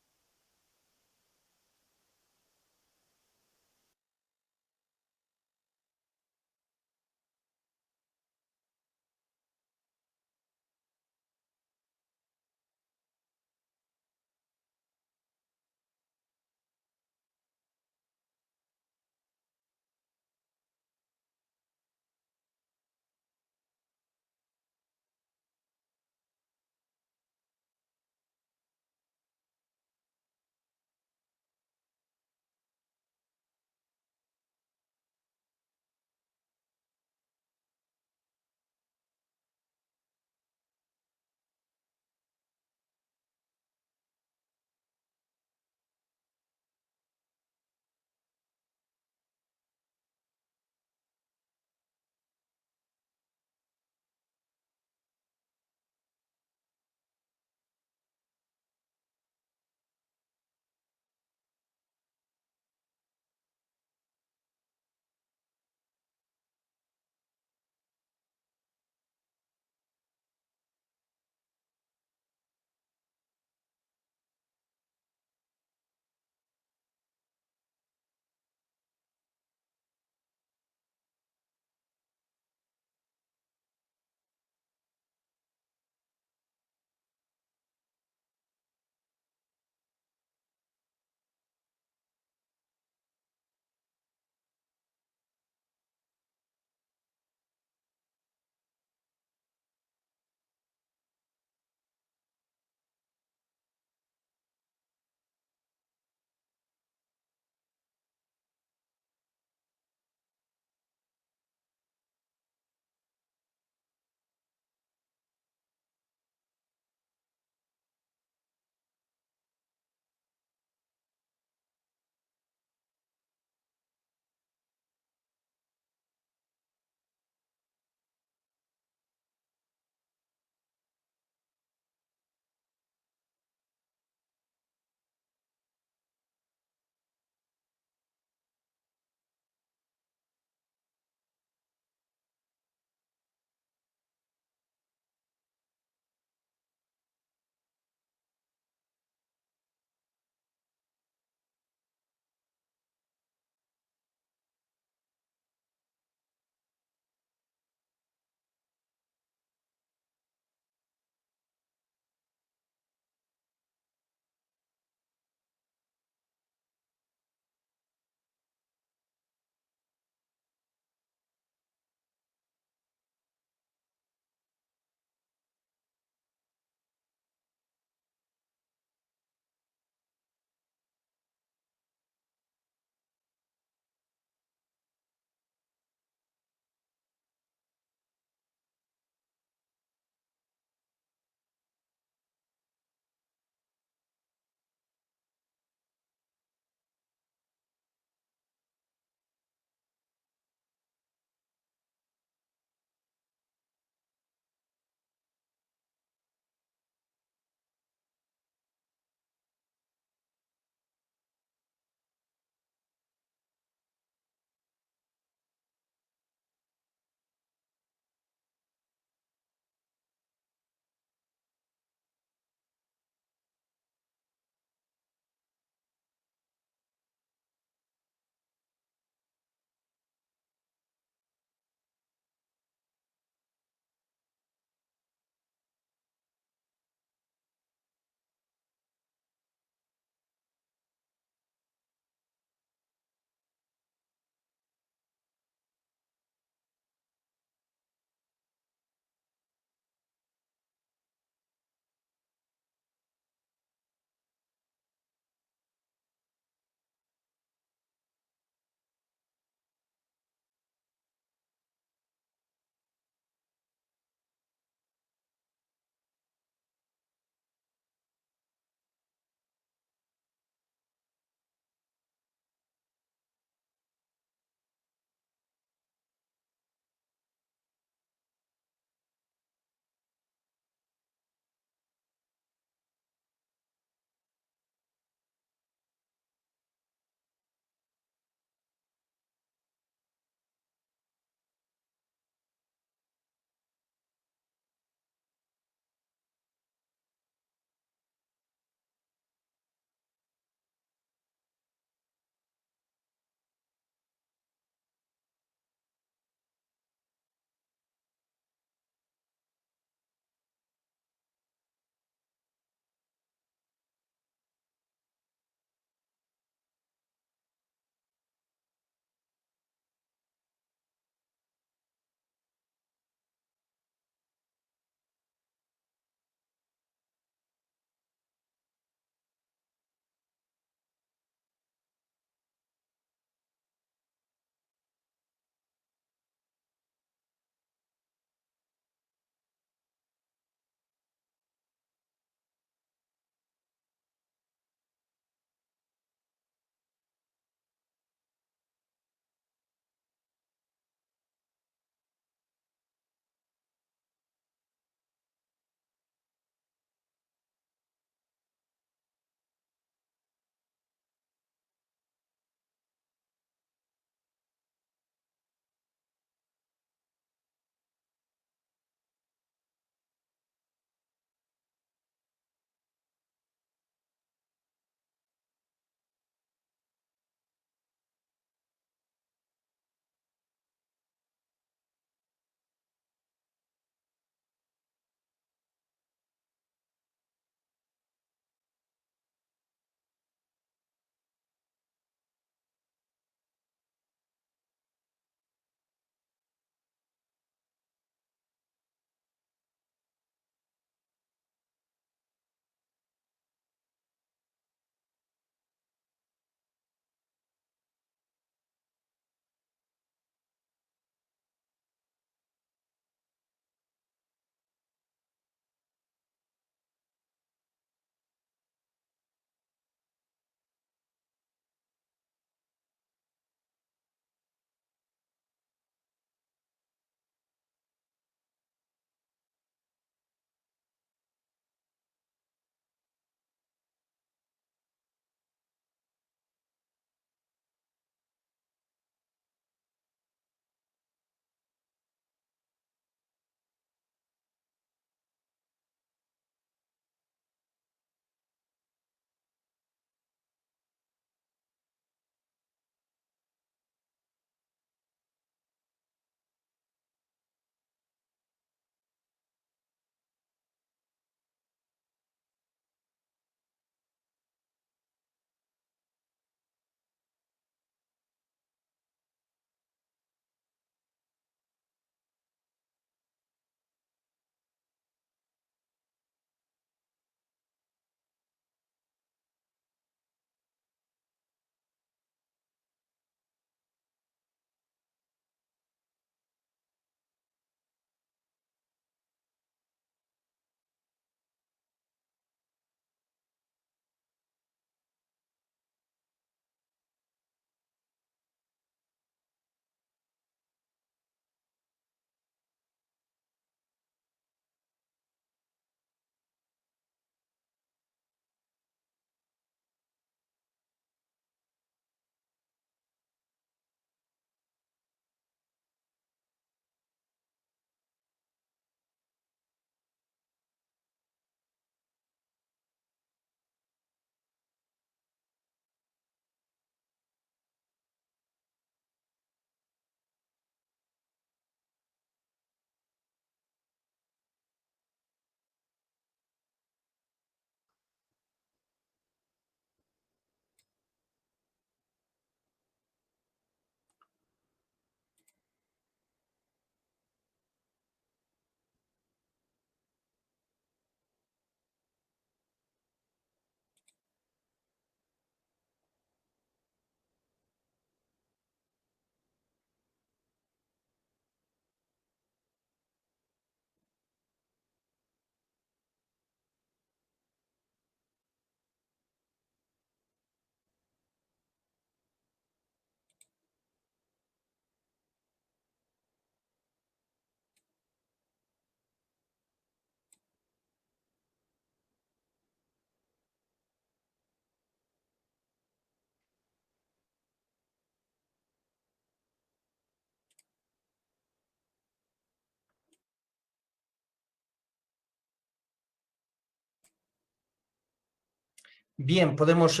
Bien, podemos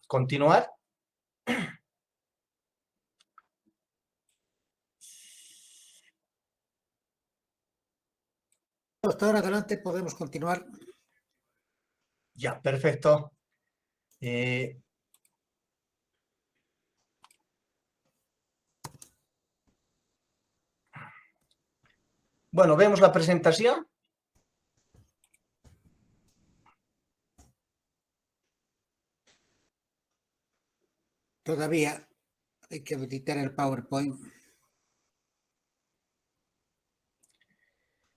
continuar. Doctor, adelante, podemos continuar. Ya, perfecto. Bueno, vemos la presentación. Todavía hay que habilitar el PowerPoint.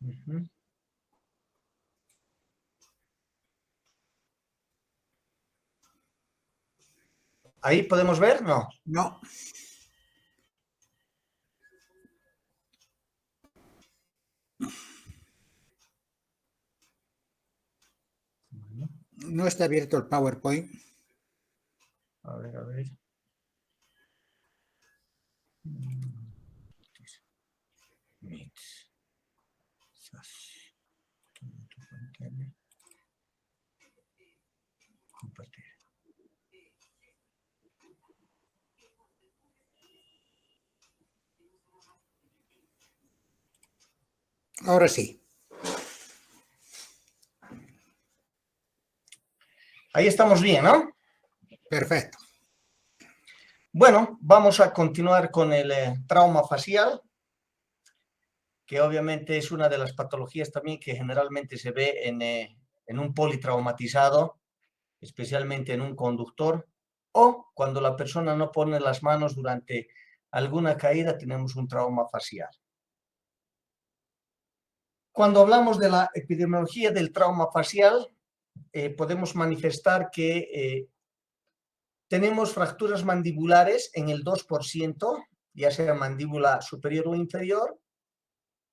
Uh-huh. ¿Ahí podemos ver? No. No. No está abierto el PowerPoint. A ver, a ver. Compartir. Ahora sí. Ahí estamos bien, ¿no? Perfecto. Bueno, vamos a continuar con el trauma facial, que obviamente es una de las patologías también que generalmente se ve en un politraumatizado, especialmente en un conductor, o cuando la persona no pone las manos durante alguna caída, tenemos un trauma facial. Cuando hablamos de la epidemiología del trauma facial, podemos manifestar que tenemos fracturas mandibulares en el 2%, ya sea mandíbula superior o inferior,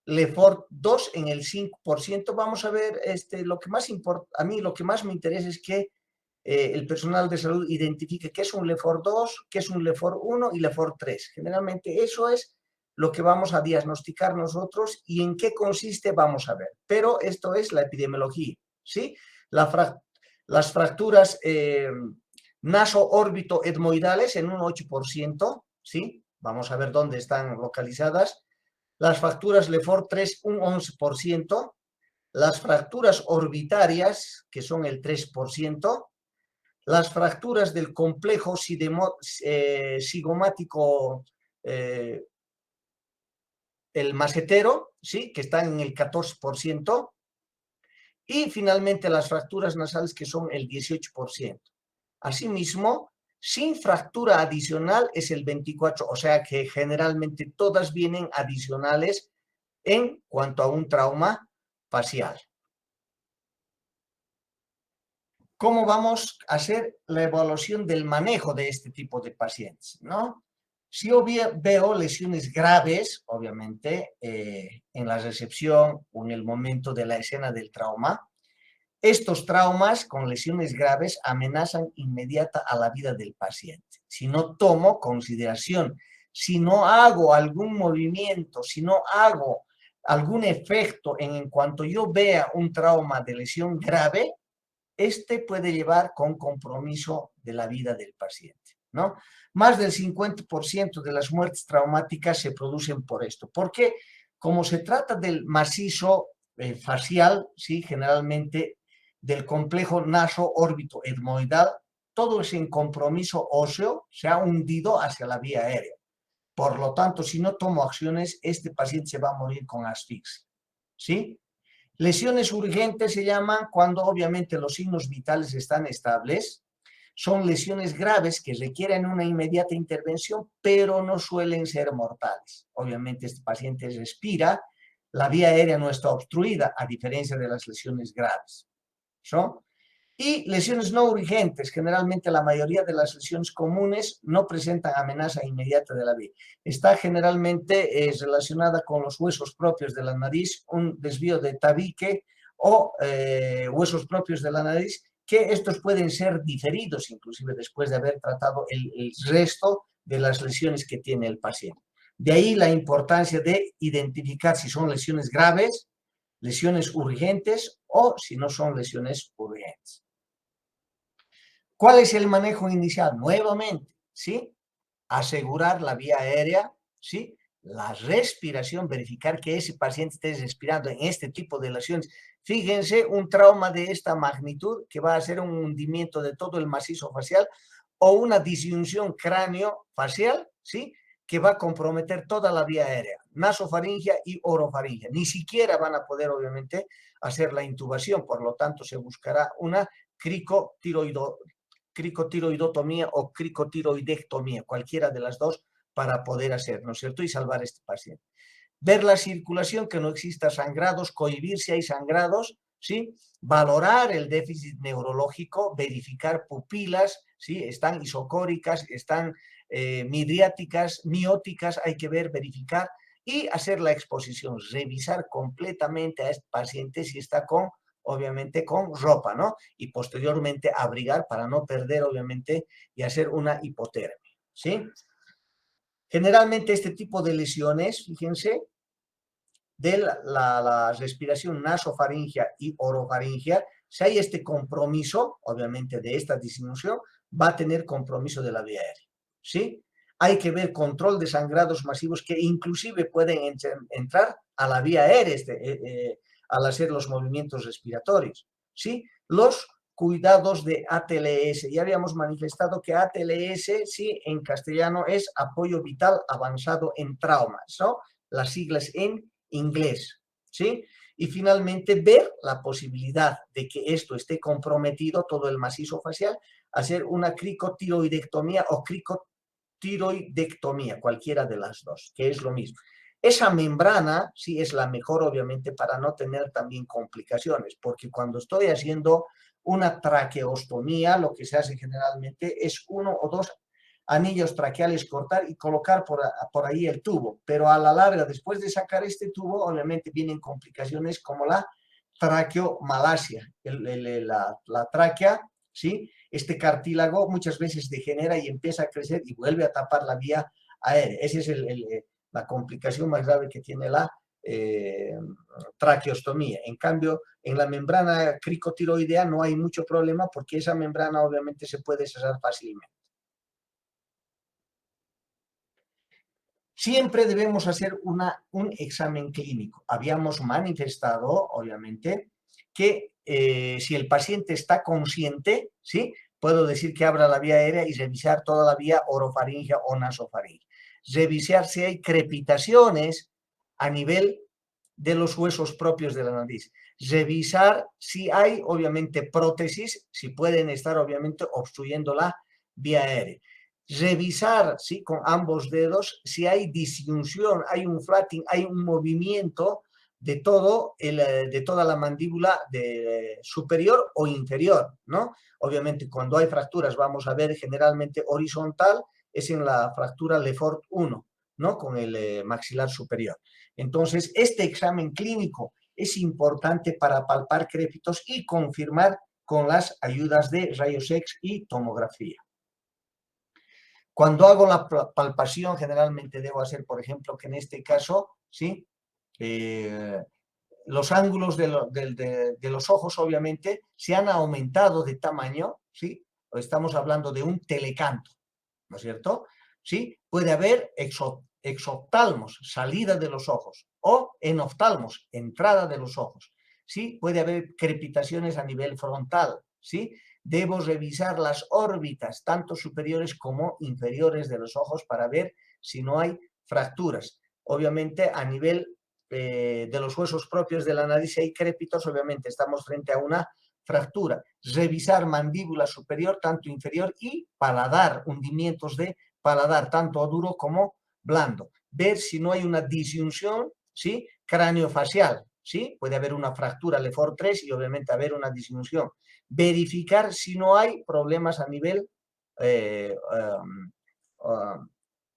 Lefort 2 en el 5%. Vamos a ver, lo que más importa, a mí lo que más me interesa es que el personal de salud identifique qué es un Lefort 2, qué es un Lefort 1 y Lefort 3. Generalmente eso es lo que vamos a diagnosticar nosotros y en qué consiste vamos a ver. Pero esto es la epidemiología, ¿sí? Las fracturas naso-órbito-etmoidales en un 8%, ¿sí? Vamos a ver dónde están localizadas. Las fracturas Lefort 3, un 11%. Las fracturas orbitarias, que son el 3%. Las fracturas del complejo cigomático, el macetero, ¿sí? Que están en el 14%. Y finalmente las fracturas nasales, que son el 18%. Asimismo, sin fractura adicional es el 24%, o sea que generalmente todas vienen adicionales en cuanto a un trauma facial. ¿Cómo vamos a hacer la evaluación del manejo de este tipo de pacientes, ¿no? Si yo veo lesiones graves, obviamente, en la recepción o en el momento de la escena del trauma, estos traumas con lesiones graves amenazan inmediata a la vida del paciente. Si no tomo consideración, si no hago algún movimiento, si no hago algún efecto en cuanto yo vea un trauma de lesión grave, puede llevar con compromiso de la vida del paciente, ¿no? Más del 50% de las muertes traumáticas se producen por esto, porque como se trata del macizo facial, ¿sí? Generalmente del complejo naso-órbito-etmoidal, todo ese compromiso óseo se ha hundido hacia la vía aérea. Por lo tanto, si no tomo acciones, este paciente se va a morir con asfixia, ¿sí? Lesiones urgentes se llaman cuando obviamente los signos vitales están estables. Son lesiones graves que requieren una inmediata intervención, pero no suelen ser mortales. Obviamente este paciente respira, la vía aérea no está obstruida, a diferencia de las lesiones graves, ¿no? Y lesiones no urgentes, generalmente la mayoría de las lesiones comunes no presentan amenaza inmediata de la vida. Está generalmente relacionada con los huesos propios de la nariz, un desvío de tabique o huesos propios de la nariz, que estos pueden ser diferidos inclusive después de haber tratado el resto de las lesiones que tiene el paciente. De ahí la importancia de identificar si son lesiones graves, lesiones urgentes o si no son lesiones urgentes. ¿Cuál es el manejo inicial? Nuevamente, ¿sí? Asegurar la vía aérea, ¿sí? La respiración, verificar que ese paciente esté respirando en este tipo de lesiones. Fíjense, un trauma de esta magnitud que va a ser un hundimiento de todo el macizo facial o una disyunción cráneo-facial, ¿sí? Que va a comprometer toda la vía aérea, nasofaringia y orofaringia. Ni siquiera van a poder, obviamente, hacer la intubación, por lo tanto, se buscará una cricotiroidotomía o cricotiroidectomía, cualquiera de las dos para poder hacer, ¿no es cierto? Y salvar a este paciente. Ver la circulación, que no exista sangrados, cohibir si hay sangrados, ¿sí? Valorar el déficit neurológico, verificar pupilas, ¿sí? Están isocóricas, están midriáticas, mióticas, hay que ver, verificar y hacer la exposición, revisar completamente a este paciente si está con, obviamente, con ropa, ¿no? Y posteriormente abrigar para no perder, obviamente, y hacer una hipotermia, ¿sí? Generalmente este tipo de lesiones, fíjense, de la respiración nasofaringia y orofaringia, si hay este compromiso, obviamente, de esta disminución, va a tener compromiso de la vía aérea, ¿sí? Hay que ver control de sangrados masivos que inclusive pueden entrar a la vía aérea al hacer los movimientos respiratorios, ¿sí? Los cuidados de ATLS. Ya habíamos manifestado que ATLS, sí, en castellano es apoyo vital avanzado en traumas, ¿no? Las siglas en inglés, ¿sí? Y finalmente ver la posibilidad de que esto esté comprometido, todo el macizo facial, hacer una cricotiroidectomía o cricotiroidectomía, cualquiera de las dos, que es lo mismo. Esa membrana sí es la mejor, obviamente, para no tener también complicaciones, porque cuando estoy haciendo una traqueostomía, lo que se hace generalmente es 1 o 2 anillos traqueales, cortar y colocar por ahí el tubo, pero a la larga, después de sacar este tubo, obviamente vienen complicaciones como la traqueomalacia, la tráquea, ¿sí? Este cartílago muchas veces degenera y empieza a crecer y vuelve a tapar la vía aérea. Esa es la complicación más grave que tiene la traqueostomía. En cambio, en la membrana cricotiroidea no hay mucho problema porque esa membrana obviamente se puede cerrar fácilmente. Siempre debemos hacer un examen clínico. Habíamos manifestado, obviamente, que si el paciente está consciente, ¿sí? Puedo decir que abra la vía aérea y revisar toda la vía orofaringia o nasofaringia. Revisar si hay crepitaciones a nivel de los huesos propios de la nariz. Revisar si hay, obviamente, prótesis, si pueden estar, obviamente, obstruyendo la vía aérea. Revisar, ¿sí? Con ambos dedos si hay disyunción, hay un flattening, hay un movimiento de toda la mandíbula superior o inferior, ¿no? Obviamente, cuando hay fracturas, vamos a ver generalmente horizontal, es en la fractura Lefort 1, ¿no? Con el maxilar superior. Entonces, este examen clínico es importante para palpar crépitos y confirmar con las ayudas de rayos X y tomografía. Cuando hago la palpación, generalmente debo hacer, por ejemplo, que en este caso, ¿sí? Los ángulos de los ojos, obviamente, se han aumentado de tamaño, ¿sí? Estamos hablando de un telecanto, ¿no es cierto? ¿Sí? Puede haber exoftalmos, salida de los ojos, o enoftalmos, entrada de los ojos, ¿sí? Puede haber crepitaciones a nivel frontal, ¿sí? Debo revisar las órbitas, tanto superiores como inferiores de los ojos, para ver si no hay fracturas. Obviamente, a nivel de los huesos propios de la nariz, si hay crépitos, obviamente estamos frente a una fractura. Revisar mandíbula superior, tanto inferior, y paladar, hundimientos de paladar, tanto duro como blando. Ver si no hay una disyunción, ¿sí? Craneofacial, ¿sí? Puede haber una fractura Lefort 3 y obviamente haber una disyunción. Verificar si no hay problemas a nivel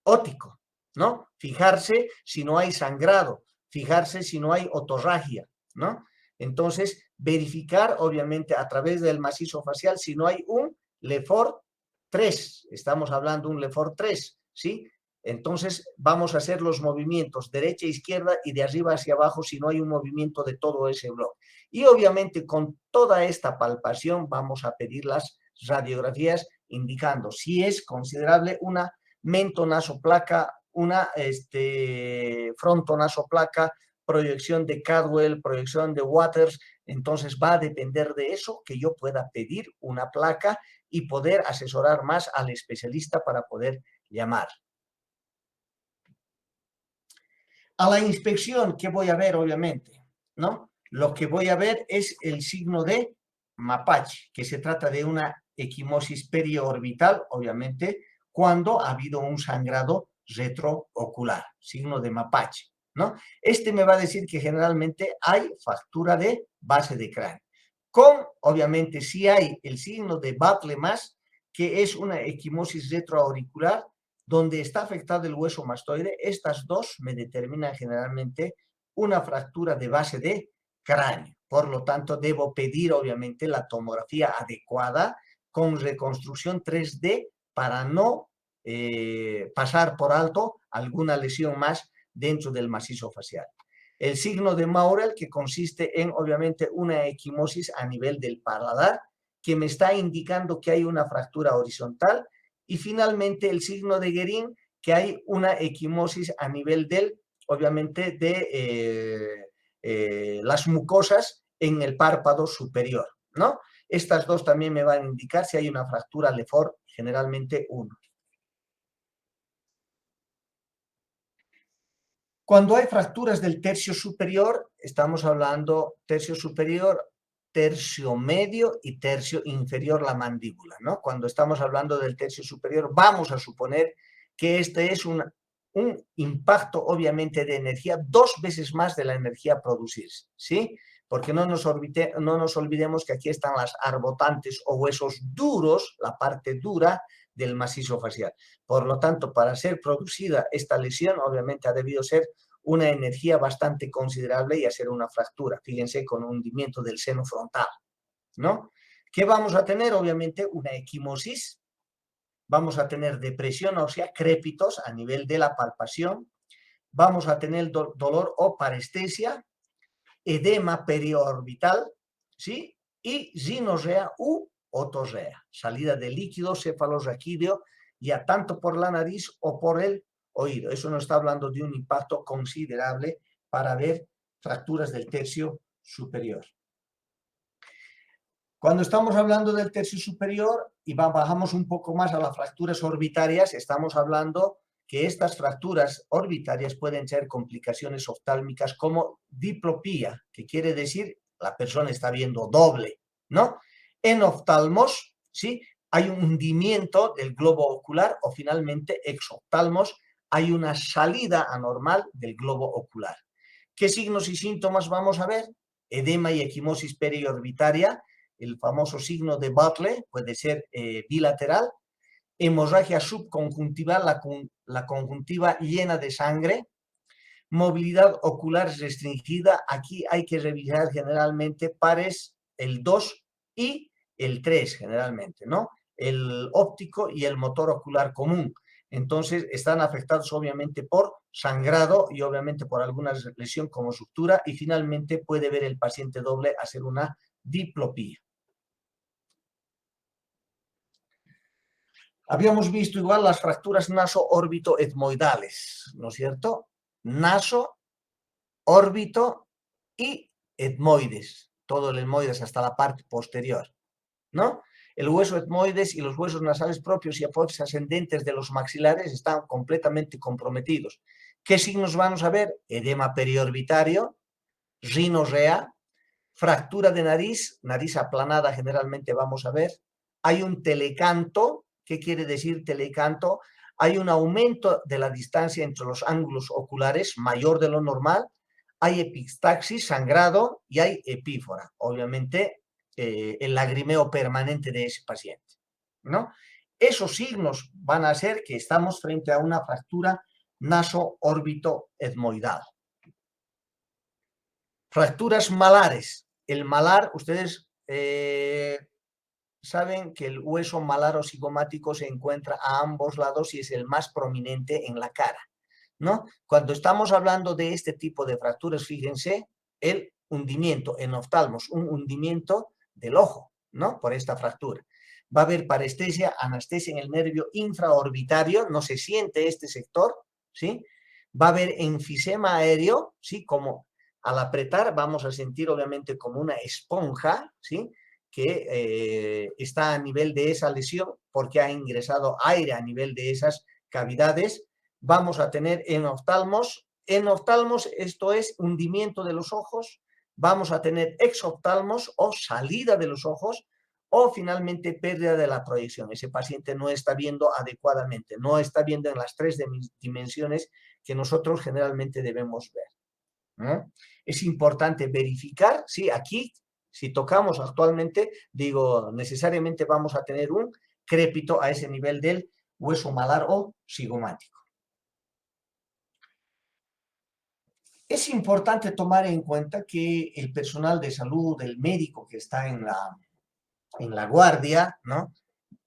óptico, ¿no? Fijarse si no hay sangrado, fijarse si no hay otorragia, ¿no? Entonces, verificar, obviamente, a través del macizo facial si no hay un Lefort 3. Estamos hablando de un Lefort 3, ¿sí? Entonces, vamos a hacer los movimientos derecha, izquierda y de arriba hacia abajo si no hay un movimiento de todo ese bloque. Y obviamente, con toda esta palpación, vamos a pedir las radiografías indicando si es considerable una mentonasoplaca, una frontonasoplaca, proyección de Cadwell, proyección de Waters. Entonces va a depender de eso que yo pueda pedir una placa y poder asesorar más al especialista para poder llamar. A la inspección, ¿qué voy a ver? Obviamente, ¿no? Lo que voy a ver es el signo de Mapache, que se trata de una equimosis periorbital, obviamente, cuando ha habido un sangrado retroocular, signo de Mapache, ¿no? Este me va a decir que generalmente hay fractura de base de cráneo. Obviamente, si hay el signo de Battle más, que es una equimosis retroauricular, donde está afectado el hueso mastoide, estas dos me determinan generalmente una fractura de base de cráneo. Por lo tanto, debo pedir, obviamente, la tomografía adecuada con reconstrucción 3D para no pasar por alto alguna lesión más dentro del macizo facial. El signo de Maurel, que consiste en, obviamente, una equimosis a nivel del paladar, que me está indicando que hay una fractura horizontal. Y finalmente el signo de Guerin, que hay una equimosis a nivel del, obviamente, de las mucosas en el párpado superior, ¿no? Estas dos también me van a indicar si hay una fractura Lefort, generalmente 1. Cuando hay fracturas del tercio superior, estamos hablando tercio superior, tercio medio y tercio inferior, la mandíbula, ¿no? Cuando estamos hablando del tercio superior, vamos a suponer que este es un impacto, obviamente, de energía 2 veces más de la energía a producirse, ¿sí? Porque no nos olvidemos que aquí están las arbotantes o huesos duros, la parte dura del macizo facial. Por lo tanto, para ser producida esta lesión, obviamente ha debido ser una energía bastante considerable y hacer una fractura. Fíjense, con un hundimiento del seno frontal, ¿no? ¿Qué vamos a tener? Obviamente una equimosis. Vamos a tener depresión ósea, crépitos a nivel de la palpación. Vamos a tener dolor o parestesia, edema periorbital, ¿sí? Y ginorrea u otorrea, salida de líquido cefalorraquídeo, ya tanto por la nariz o por el oído. Eso nos está hablando de un impacto considerable para ver fracturas del tercio superior. Cuando estamos hablando del tercio superior y bajamos un poco más a las fracturas orbitarias, estamos hablando que estas fracturas orbitarias pueden ser complicaciones oftálmicas como diplopía, que quiere decir la persona está viendo doble, ¿no? En oftalmos, ¿sí? Hay un hundimiento del globo ocular o finalmente exoftalmos, hay una salida anormal del globo ocular. ¿Qué signos y síntomas vamos a ver? Edema y equimosis periorbitaria, el famoso signo de Butler, puede ser bilateral, hemorragia subconjuntival, la conjuntiva llena de sangre, movilidad ocular restringida. Aquí hay que revisar generalmente pares, el 2 y el 3 generalmente, ¿no? El óptico y el motor ocular común. Entonces están afectados obviamente por sangrado y obviamente por alguna lesión como sutura, y finalmente puede ver el paciente doble hacer una diplopía. Habíamos visto igual las fracturas naso-órbito-etmoidales, ¿no es cierto? Naso, órbito y etmoides, todo el etmoides hasta la parte posterior, ¿no? El hueso etmoides y los huesos nasales propios y apófisis ascendentes de los maxilares están completamente comprometidos. ¿Qué signos vamos a ver? Edema periorbitario, rinorrea, fractura de nariz, nariz aplanada generalmente vamos a ver. Hay un telecanto. ¿Qué quiere decir telecanto? Hay un aumento de la distancia entre los ángulos oculares mayor de lo normal. Hay epistaxis, sangrado, y hay epífora. Obviamente, el lagrimeo permanente de ese paciente, ¿no? Esos signos van a hacer que estamos frente a una fractura naso-órbito-etmoidal. Fracturas malares. El malar, ustedes saben que el hueso malaro-cigomático se encuentra a ambos lados y es el más prominente en la cara, ¿no? Cuando estamos hablando de este tipo de fracturas, fíjense, el hundimiento en oftalmos, un hundimiento del ojo, ¿no? Por esta fractura. Va a haber parestesia, anestesia en el nervio infraorbitario, no se siente este sector, ¿sí? Va a haber enfisema aéreo, ¿sí? Como al apretar vamos a sentir obviamente como una esponja, ¿sí? Que está a nivel de esa lesión porque ha ingresado aire a nivel de esas cavidades. Vamos a tener enoftalmos. Enoftalmos, esto es hundimiento de los ojos. Vamos a tener exoftalmos o salida de los ojos, o finalmente pérdida de la proyección. Ese paciente no está viendo adecuadamente, no está viendo en las 3 dimensiones que nosotros generalmente debemos ver, ¿no? Es importante verificar, sí, aquí, si tocamos actualmente, digo, necesariamente vamos a tener un crépito a ese nivel del hueso malar o cigomático. Es importante tomar en cuenta que el personal de salud, el médico que está en la guardia, ¿no?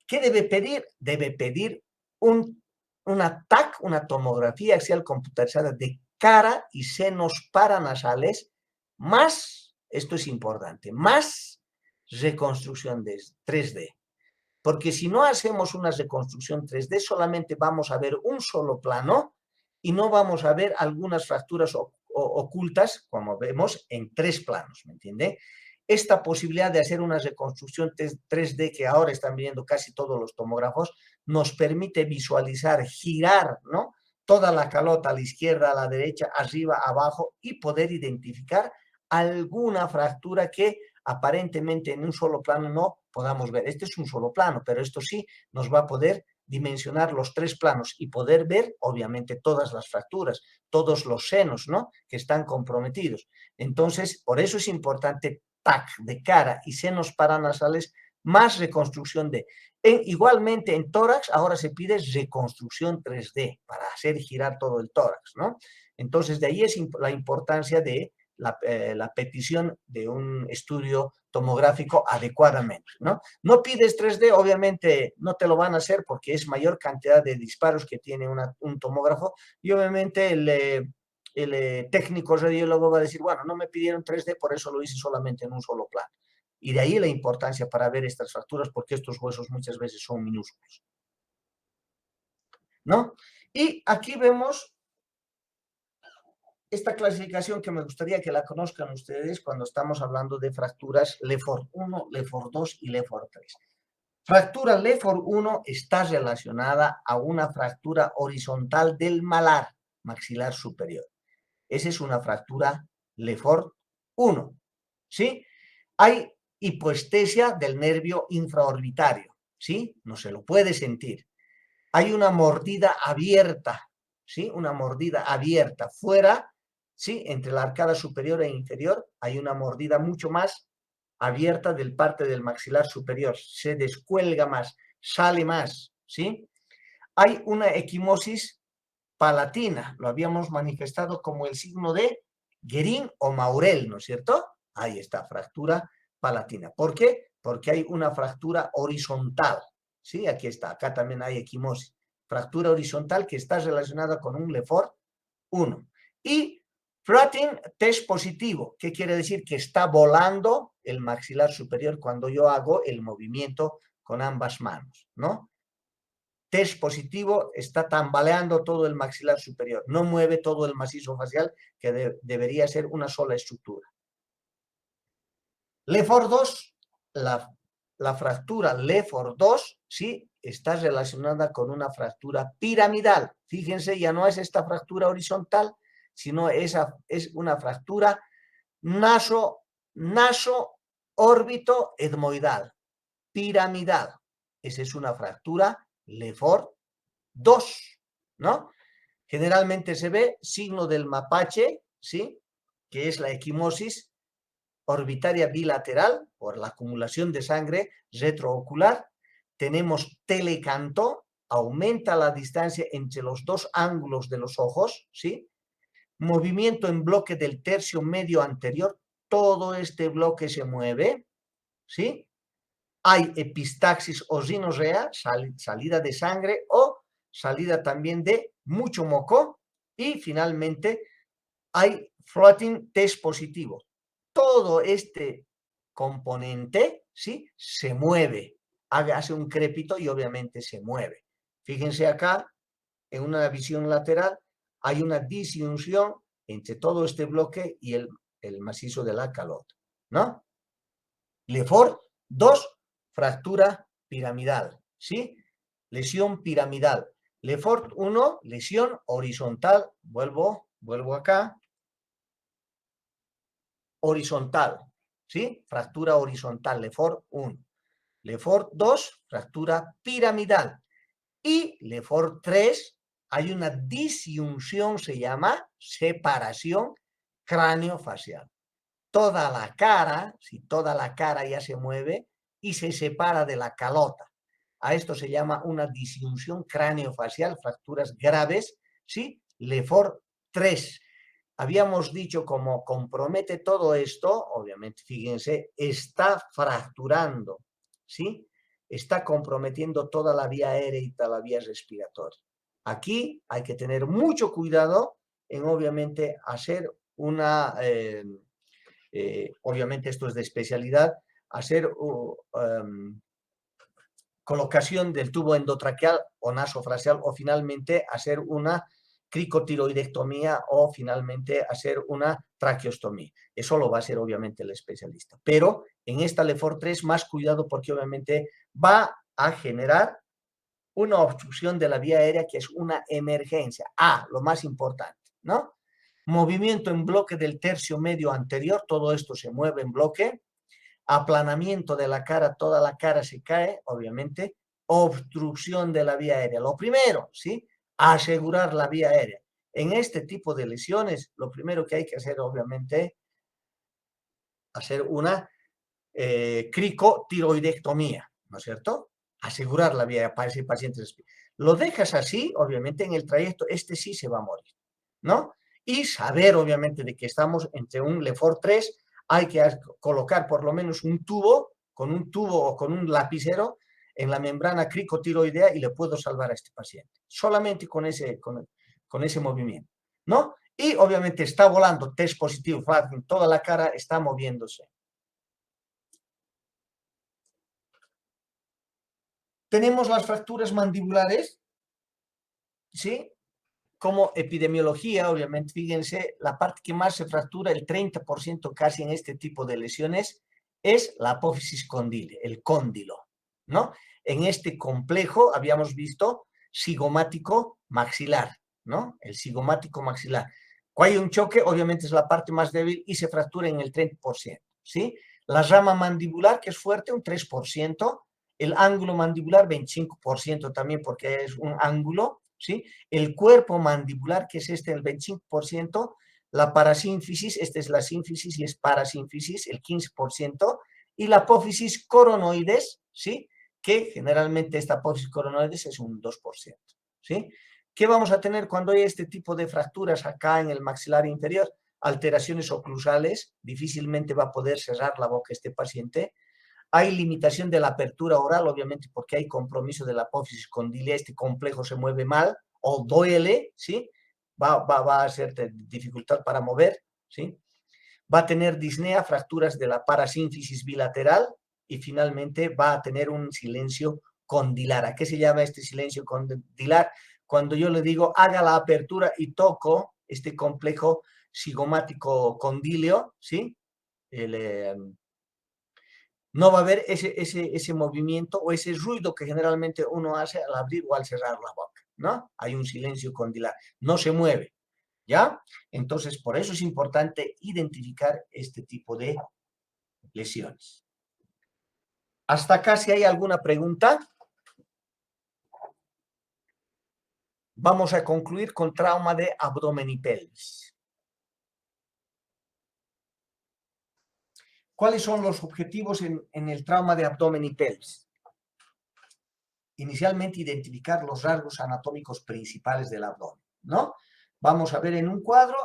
¿Qué debe pedir? Debe pedir una TAC, una tomografía axial computarizada de cara y senos paranasales, más, esto es importante, más reconstrucción de 3D. Porque si no hacemos una reconstrucción 3D, solamente vamos a ver un solo plano y no vamos a ver algunas fracturas ocultas, como vemos en 3 planos, ¿me entiende? Esta posibilidad de hacer una reconstrucción 3D que ahora están viendo casi todos los tomógrafos, nos permite visualizar, girar, ¿no? Toda la calota a la izquierda, a la derecha, arriba, abajo, y poder identificar alguna fractura que aparentemente en un solo plano no podamos ver. Este es un solo plano, pero esto sí nos va a poder dimensionar los 3 planos y poder ver, obviamente, todas las fracturas, todos los senos, ¿no? Que están comprometidos. Entonces, por eso es importante TAC de cara y senos paranasales, más reconstrucción de. Igualmente en tórax ahora se pide reconstrucción 3D para hacer girar todo el tórax, ¿no? Entonces de ahí es la importancia de la petición de un estudio tomográfico adecuadamente, ¿no? No pides 3D, obviamente no te lo van a hacer porque es mayor cantidad de disparos que tiene un tomógrafo, y obviamente el técnico radiólogo va a decir, bueno, no me pidieron 3D, por eso lo hice solamente en un solo plano. Y de ahí la importancia para ver estas fracturas, porque estos huesos muchas veces son minúsculos, ¿no? Y aquí vemos esta clasificación que me gustaría que la conozcan ustedes cuando estamos hablando de fracturas Lefort 1, Lefort 2 y Lefort 3. Fractura Lefort 1 está relacionada a una fractura horizontal del malar maxilar superior. Esa es una fractura Lefort 1, ¿sí? Hay hipoestesia del nervio infraorbitario, ¿sí? No se lo puede sentir. Hay una mordida abierta, ¿sí? Una mordida abierta fuera, ¿sí? Entre la arcada superior e inferior hay una mordida mucho más abierta del parte del maxilar superior. Se descuelga más, sale más, ¿sí? Hay una equimosis palatina, lo habíamos manifestado como el signo de Guérin o Maurel, ¿no es cierto? Ahí está, fractura palatina. ¿Por qué? Porque hay una fractura horizontal, ¿sí? Aquí está, acá también hay equimosis. Fractura horizontal que está relacionada con un Lefort 1. Y floating test positivo, ¿qué quiere decir? Que está volando el maxilar superior cuando yo hago el movimiento con ambas manos, ¿no? Test positivo, está tambaleando todo el maxilar superior, no mueve todo el macizo facial, que debería ser una sola estructura. Lefort 2, la fractura Lefort 2, sí, está relacionada con una fractura piramidal. Fíjense, ya no es esta fractura horizontal, sino esa es una fractura naso-órbito etmoidal, piramidal. Esa es una fractura Lefort 2, ¿no? Generalmente se ve signo del mapache, ¿sí? Que es la equimosis orbitaria bilateral por la acumulación de sangre retroocular. Tenemos telecanto, aumenta la distancia entre los 2 ángulos de los ojos, ¿sí? Movimiento en bloque del tercio medio anterior, todo este bloque se mueve, ¿sí? Hay epistaxis o rinorrea, salida de sangre o salida también de mucho moco, y finalmente hay floating test positivo. Todo este componente, ¿sí? Se mueve, hace un crépito y obviamente se mueve. Fíjense acá, en una visión lateral, hay una disyunción entre todo este bloque y el macizo de la calota, ¿no? Lefort 2, fractura piramidal, ¿sí? Lesión piramidal. Lefort 1, lesión horizontal. Vuelvo acá. Horizontal, ¿sí? Fractura horizontal, Lefort 1. Lefort 2, fractura piramidal. Y Lefort 3, hay una disyunción, se llama separación cráneo-facial. Toda la cara, si toda la cara ya se mueve y se separa de la calota. A esto se llama una disyunción cráneo-facial, fracturas graves, ¿sí? Lefort 3. Habíamos dicho cómo compromete todo esto, obviamente, fíjense, está fracturando, ¿sí? Está comprometiendo toda la vía aérea y toda la vía respiratoria. Aquí hay que tener mucho cuidado en, obviamente, hacer una, obviamente esto es de especialidad, hacer colocación del tubo endotraqueal o nasofacial o finalmente hacer una cricotiroidectomía o finalmente hacer una traqueostomía. Eso lo va a hacer obviamente el especialista. Pero en esta Lefort 3 más cuidado porque obviamente va a generar una obstrucción de la vía aérea que es una emergencia. Lo más importante, ¿no? Movimiento en bloque del tercio medio anterior, todo esto se mueve en bloque. Aplanamiento de la cara, toda la cara se cae, obviamente. Obstrucción de la vía aérea. Lo primero, ¿sí? Asegurar la vía aérea. En este tipo de lesiones, lo primero que hay que hacer, obviamente, hacer una cricotiroidectomía, ¿no es cierto? Asegurar la vía para ese paciente. Lo dejas así, obviamente, en el trayecto, este sí se va a morir, ¿no? Y saber, obviamente, de que estamos entre un Lefort 3, hay que colocar por lo menos un tubo o con un lapicero en la membrana cricotiroidea y le puedo salvar a este paciente. Solamente con ese movimiento, ¿no? Y obviamente está volando, test positivo, toda la cara está moviéndose. Tenemos las fracturas mandibulares, ¿sí? Como epidemiología, obviamente, fíjense, la parte que más se fractura, el 30% casi en este tipo de lesiones, es la apófisis condyle, el cóndilo, ¿no? En este complejo habíamos visto cigomático maxilar, ¿no? El cigomático maxilar. Cuando hay un choque, obviamente es la parte más débil y se fractura en el 30%, ¿sí? La rama mandibular, que es fuerte, un 3%, el ángulo mandibular, 25% también porque es un ángulo, ¿sí? El cuerpo mandibular, que es el 25%, la parasínfisis, esta es la sínfisis y es parasínfisis, el 15%, y la apófisis coronoides, ¿sí? Que generalmente esta apófisis coronoides es un 2%, ¿sí? ¿Qué vamos a tener cuando hay este tipo de fracturas acá en el maxilar inferior? Alteraciones oclusales, difícilmente va a poder cerrar la boca este paciente. Hay limitación de la apertura oral, obviamente, porque hay compromiso de la apófisis condyle, este complejo se mueve mal o duele, ¿sí? Va a ser dificultad para mover, ¿sí? Va a tener disnea, fracturas de la parasínfisis bilateral y finalmente va a tener un silencio condilar. ¿A qué se llama este silencio condilar? Cuando yo le digo haga la apertura y toco este complejo cigomático condilio, ¿sí? No va a haber ese movimiento o ese ruido que generalmente uno hace al abrir o al cerrar la boca, ¿no? Hay un silencio condilar, no se mueve, ¿ya? Entonces, por eso es importante identificar este tipo de lesiones. ¿Hasta acá si hay alguna pregunta? Vamos a concluir con trauma de abdomen y pelvis. ¿Cuáles son los objetivos en el trauma de abdomen y pelvis? Inicialmente identificar los rasgos anatómicos principales del abdomen, ¿no? Vamos a ver en un cuadro,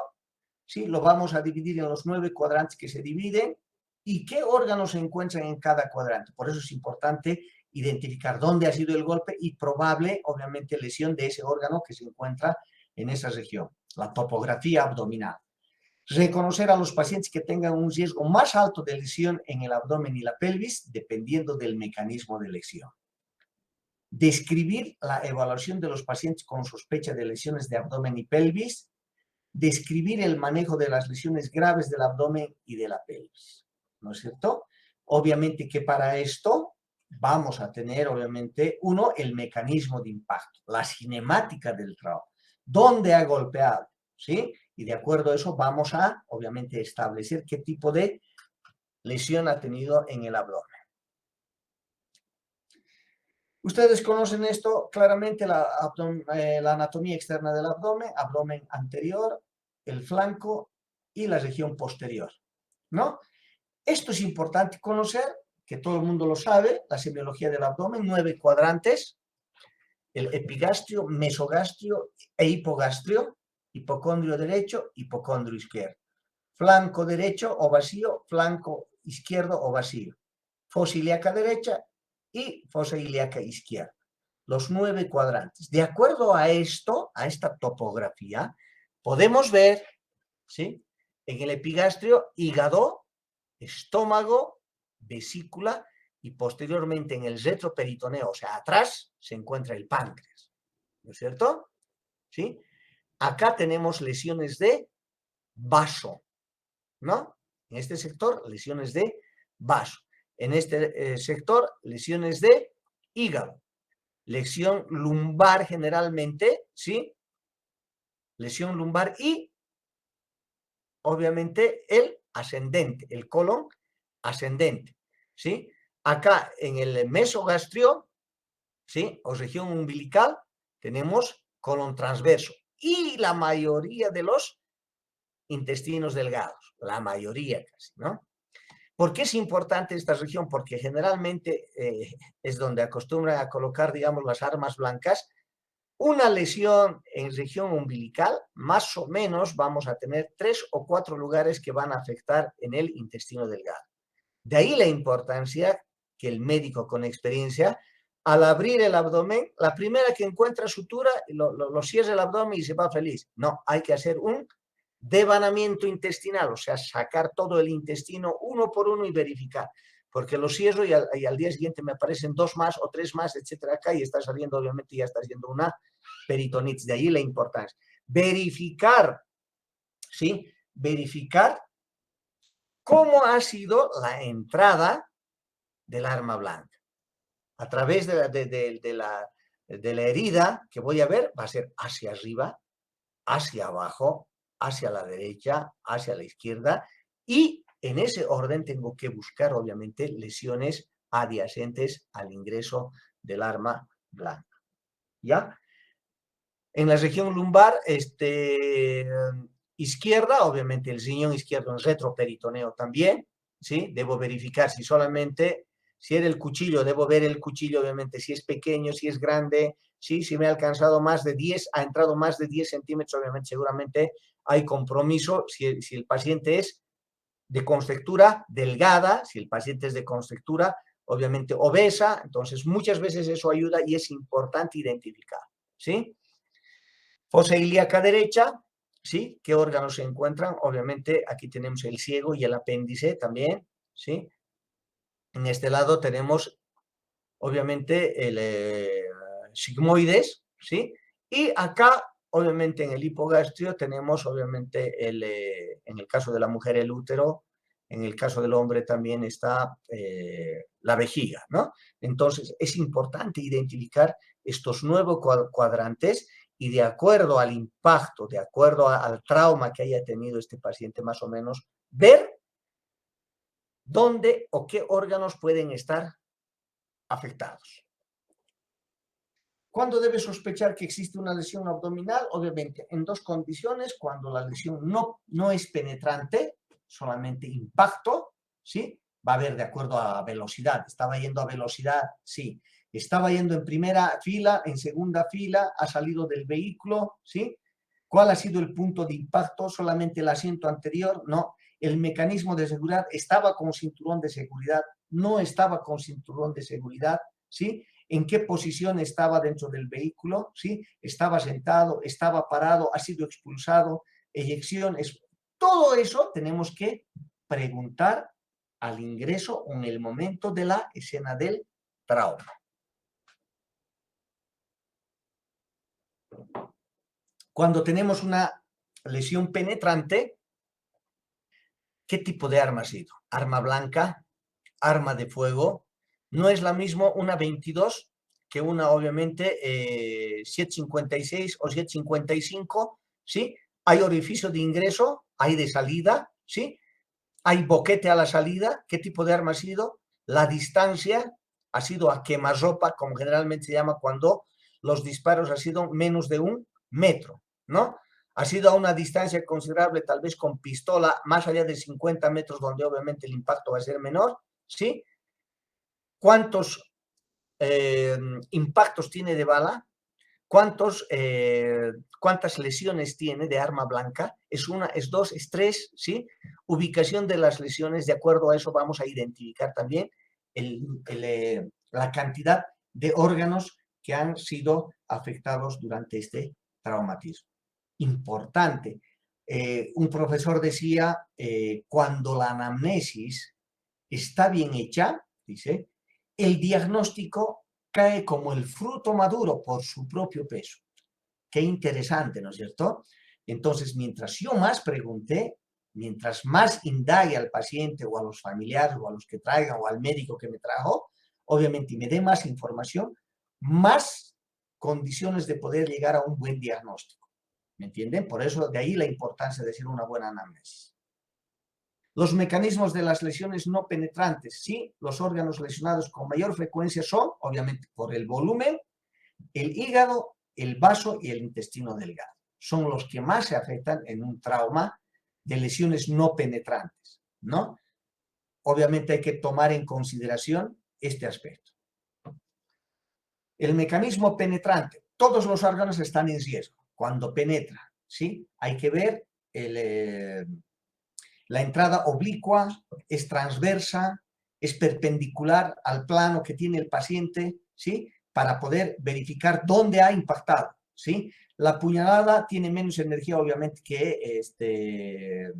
¿sí? Lo vamos a dividir en los 9 cuadrantes que se dividen y qué órganos se encuentran en cada cuadrante. Por eso es importante identificar dónde ha sido el golpe y probable, obviamente, lesión de ese órgano que se encuentra en esa región, la topografía abdominal. Reconocer a los pacientes que tengan un riesgo más alto de lesión en el abdomen y la pelvis, dependiendo del mecanismo de lesión. Describir la evaluación de los pacientes con sospecha de lesiones de abdomen y pelvis. Describir el manejo de las lesiones graves del abdomen y de la pelvis. ¿No es cierto? Obviamente que para esto vamos a tener, obviamente, el mecanismo de impacto, la cinemática del trauma, dónde ha golpeado, ¿sí? Y de acuerdo a eso vamos a, obviamente, establecer qué tipo de lesión ha tenido en el abdomen. Ustedes conocen esto claramente, la anatomía externa del abdomen anterior, el flanco y la región posterior, ¿no? Esto es importante conocer, que todo el mundo lo sabe, la semiología del abdomen, 9 cuadrantes, el epigastrio, mesogastrio e hipogastrio, hipocondrio derecho, hipocondrio izquierdo, flanco derecho o vacío, flanco izquierdo o vacío, fosa ilíaca derecha y fosa ilíaca izquierda. Los 9 cuadrantes. De acuerdo a esto, a esta topografía, podemos ver, ¿sí?, en el epigastrio, hígado, estómago, vesícula y posteriormente en el retroperitoneo, o sea, atrás, se encuentra el páncreas. ¿No es cierto? ¿Sí? Acá tenemos lesiones de vaso, ¿no? En este sector, lesiones de vaso. En este sector, lesiones de hígado. Lesión lumbar generalmente, ¿sí? Lesión lumbar y, obviamente, el ascendente, el colon ascendente, ¿sí? Acá en el mesogastrio, ¿sí?, o región umbilical, tenemos colon transverso. Y la mayoría de los intestinos delgados, la mayoría casi, ¿no? ¿Por qué es importante esta región? Porque generalmente es donde acostumbran a colocar, digamos, las armas blancas. Una lesión en región umbilical, más o menos vamos a tener 3 o 4 lugares que van a afectar en el intestino delgado. De ahí la importancia que el médico con experiencia, al abrir el abdomen, la primera que encuentra sutura, lo cierra el abdomen y se va feliz. No, hay que hacer un devanamiento intestinal, o sea, sacar todo el intestino uno por uno y verificar, porque lo cierro y al día siguiente me aparecen 2 más o 3 más, etcétera, acá, y está saliendo, obviamente, ya está haciendo una peritonitis. De ahí la importancia. Verificar, ¿sí? Verificar cómo ha sido la entrada del arma blanca. A través de la herida que voy a ver, va a ser hacia arriba, hacia abajo, hacia la derecha, hacia la izquierda, y en ese orden tengo que buscar, obviamente, lesiones adyacentes al ingreso del arma blanca. ¿Ya? En la región lumbar izquierda, obviamente el riñón izquierdo en retroperitoneo también, ¿sí? Debo verificar si solamente, si era el cuchillo, debo ver el cuchillo, obviamente, si es pequeño, si es grande, ¿sí? Si me ha alcanzado más de 10, ha entrado más de 10 centímetros, obviamente, seguramente hay compromiso. Si el paciente es de constrictura delgada, si el paciente es de constrictura, obviamente, obesa, entonces muchas veces eso ayuda y es importante identificar, ¿sí? Fosa ilíaca derecha, ¿sí? ¿Qué órganos se encuentran? Obviamente aquí tenemos el ciego y el apéndice también, ¿sí? En este lado tenemos, obviamente, el sigmoides, ¿sí? Y acá, obviamente, en el hipogastrio tenemos, obviamente, en el caso de la mujer, el útero, en el caso del hombre también está la vejiga, ¿no? Entonces, es importante identificar estos 9 cuadrantes y de acuerdo al impacto, de acuerdo al trauma que haya tenido este paciente, más o menos, ver dónde o qué órganos pueden estar afectados. ¿Cuándo debe sospechar que existe una lesión abdominal? Obviamente, en 2 condiciones: cuando la lesión no es penetrante, solamente impacto, ¿sí? Va a haber de acuerdo a velocidad. ¿Estaba yendo a velocidad? Sí. ¿Estaba yendo en primera fila, en segunda fila, ha salido del vehículo? ¿Sí? ¿Cuál ha sido el punto de impacto? ¿Solamente el asiento anterior? No. ¿El mecanismo de seguridad estaba con cinturón de seguridad? ¿No estaba con cinturón de seguridad? ¿Sí? ¿En qué posición estaba dentro del vehículo? ¿Sí? ¿Estaba sentado? ¿Estaba parado? ¿Ha sido expulsado? ¿Eyección? Todo eso tenemos que preguntar al ingreso o en el momento de la escena del trauma. Cuando tenemos una lesión penetrante, ¿qué tipo de arma ha sido? ¿Arma blanca? ¿Arma de fuego? No es la misma una 22 que una, obviamente, 7.56 o 7.55, ¿sí? Hay orificio de ingreso, hay de salida, ¿sí? Hay boquete a la salida. ¿Qué tipo de arma ha sido? La distancia ha sido a quemarropa, como generalmente se llama cuando los disparos han sido menos de 1 metro, ¿no? Ha sido a una distancia considerable, tal vez con pistola, más allá de 50 metros, donde obviamente el impacto va a ser menor, ¿sí? ¿Cuántos impactos tiene de bala? ¿Cuántas lesiones tiene de arma blanca? ¿Es una, es dos, es tres? ¿Sí? Ubicación de las lesiones, de acuerdo a eso vamos a identificar también la cantidad de órganos que han sido afectados durante este traumatismo. Importante. Un profesor decía, cuando la anamnesis está bien hecha, dice, el diagnóstico cae como el fruto maduro por su propio peso. Qué interesante, ¿no es cierto? Entonces, mientras yo más pregunté, mientras más indague al paciente o a los familiares o a los que traigan o al médico que me trajo, obviamente me dé más información, más condiciones de poder llegar a un buen diagnóstico. ¿Me entienden? Por eso, de ahí la importancia de hacer una buena anamnesis. Los mecanismos de las lesiones no penetrantes, sí, los órganos lesionados con mayor frecuencia son, obviamente, por el volumen, el hígado, el vaso y el intestino delgado. Son los que más se afectan en un trauma de lesiones no penetrantes, ¿no? Obviamente hay que tomar en consideración este aspecto. El mecanismo penetrante, todos los órganos están en riesgo cuando penetra, ¿sí? Hay que ver la entrada oblicua, es transversa, es perpendicular al plano que tiene el paciente, ¿sí? Para poder verificar dónde ha impactado, ¿sí? La puñalada tiene menos energía, obviamente, que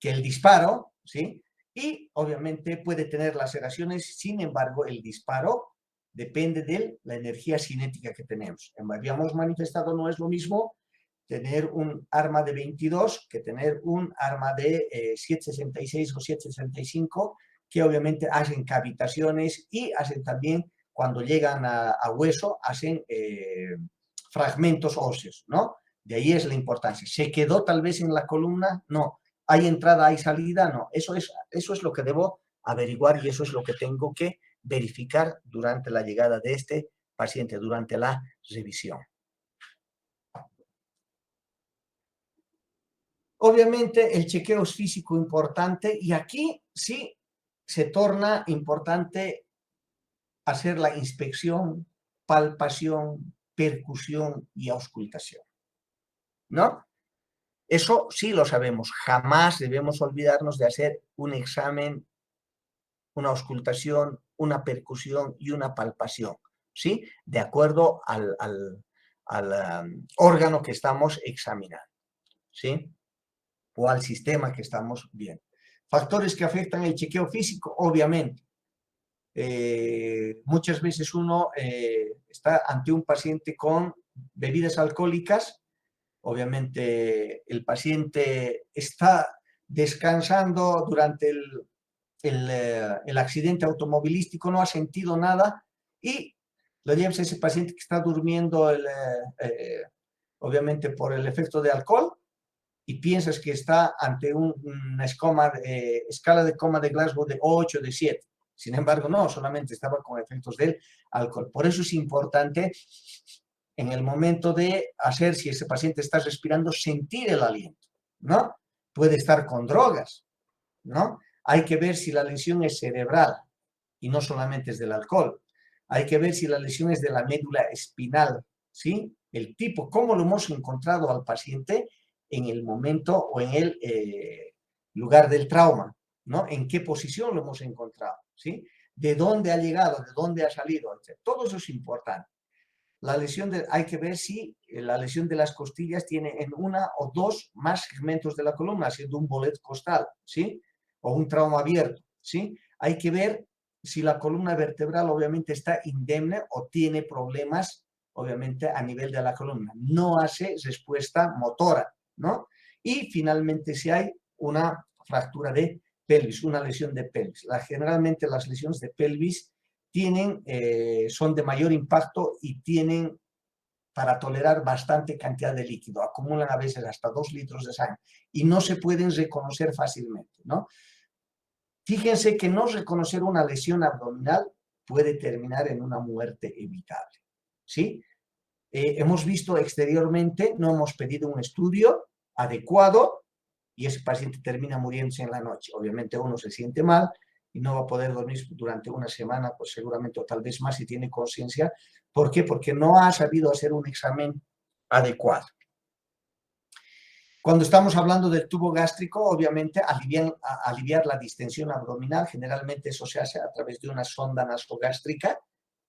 el disparo, ¿sí? Y, obviamente, puede tener laceraciones, sin embargo, el disparo depende de la energía cinética que tenemos. Como habíamos manifestado, no es lo mismo tener un arma de 22 que tener un arma de 7.66 o 7.65, que obviamente hacen cavitaciones y hacen también, cuando llegan a hueso, hacen fragmentos óseos, ¿no? De ahí es la importancia. ¿Se quedó tal vez en la columna? No. ¿Hay entrada, hay salida? No. Eso es lo que debo averiguar y eso es lo que tengo que verificar durante la llegada de este paciente, durante la revisión. Obviamente el chequeo es físico importante y aquí sí se torna importante hacer la inspección, palpación, percusión y auscultación, ¿no? Eso sí lo sabemos, jamás debemos olvidarnos de hacer un examen, una auscultación, una percusión y una palpación, ¿sí? De acuerdo al órgano que estamos examinando, ¿sí? O al sistema que estamos viendo. Factores que afectan el chequeo físico, obviamente. Muchas veces uno está ante un paciente con bebidas alcohólicas, obviamente el paciente está descansando durante el accidente automovilístico, no ha sentido nada y lo llevas a ese paciente que está durmiendo, obviamente por el efecto de alcohol, y piensas que está ante una escala de coma de Glasgow de 8, de 7. Sin embargo, no, solamente estaba con efectos del alcohol. Por eso es importante, en el momento de hacer, si ese paciente está respirando, sentir el aliento, ¿no? Puede estar con drogas, ¿no? Hay que ver si la lesión es cerebral y no solamente es del alcohol. Hay que ver si la lesión es de la médula espinal, ¿sí? El tipo, cómo lo hemos encontrado al paciente en el momento o en el lugar del trauma, ¿no? En qué posición lo hemos encontrado, ¿sí? De dónde ha llegado, de dónde ha salido, etc. Todo eso es importante. hay que ver si la lesión de las costillas tiene en una o dos más segmentos de la columna, siendo un bolet costal, ¿sí? O un trauma abierto, ¿sí? Hay que ver si la columna vertebral obviamente está indemne o tiene problemas, obviamente, a nivel de la columna. No hace respuesta motora, ¿no? Y finalmente si hay una fractura de pelvis, una lesión de pelvis. Generalmente las lesiones de pelvis son de mayor impacto y tienen para tolerar bastante cantidad de líquido. Acumulan a veces hasta 2 litros de sangre y no se pueden reconocer fácilmente, ¿no? Fíjense que no reconocer una lesión abdominal puede terminar en una muerte evitable, ¿sí? Hemos visto exteriormente, no hemos pedido un estudio adecuado y ese paciente termina muriéndose en la noche. Obviamente uno se siente mal y no va a poder dormir durante una semana, pues seguramente o tal vez más si tiene conciencia. ¿Por qué? Porque no ha sabido hacer un examen adecuado. Cuando estamos hablando del tubo gástrico, obviamente aliviar la distensión abdominal, generalmente eso se hace a través de una sonda nasogástrica.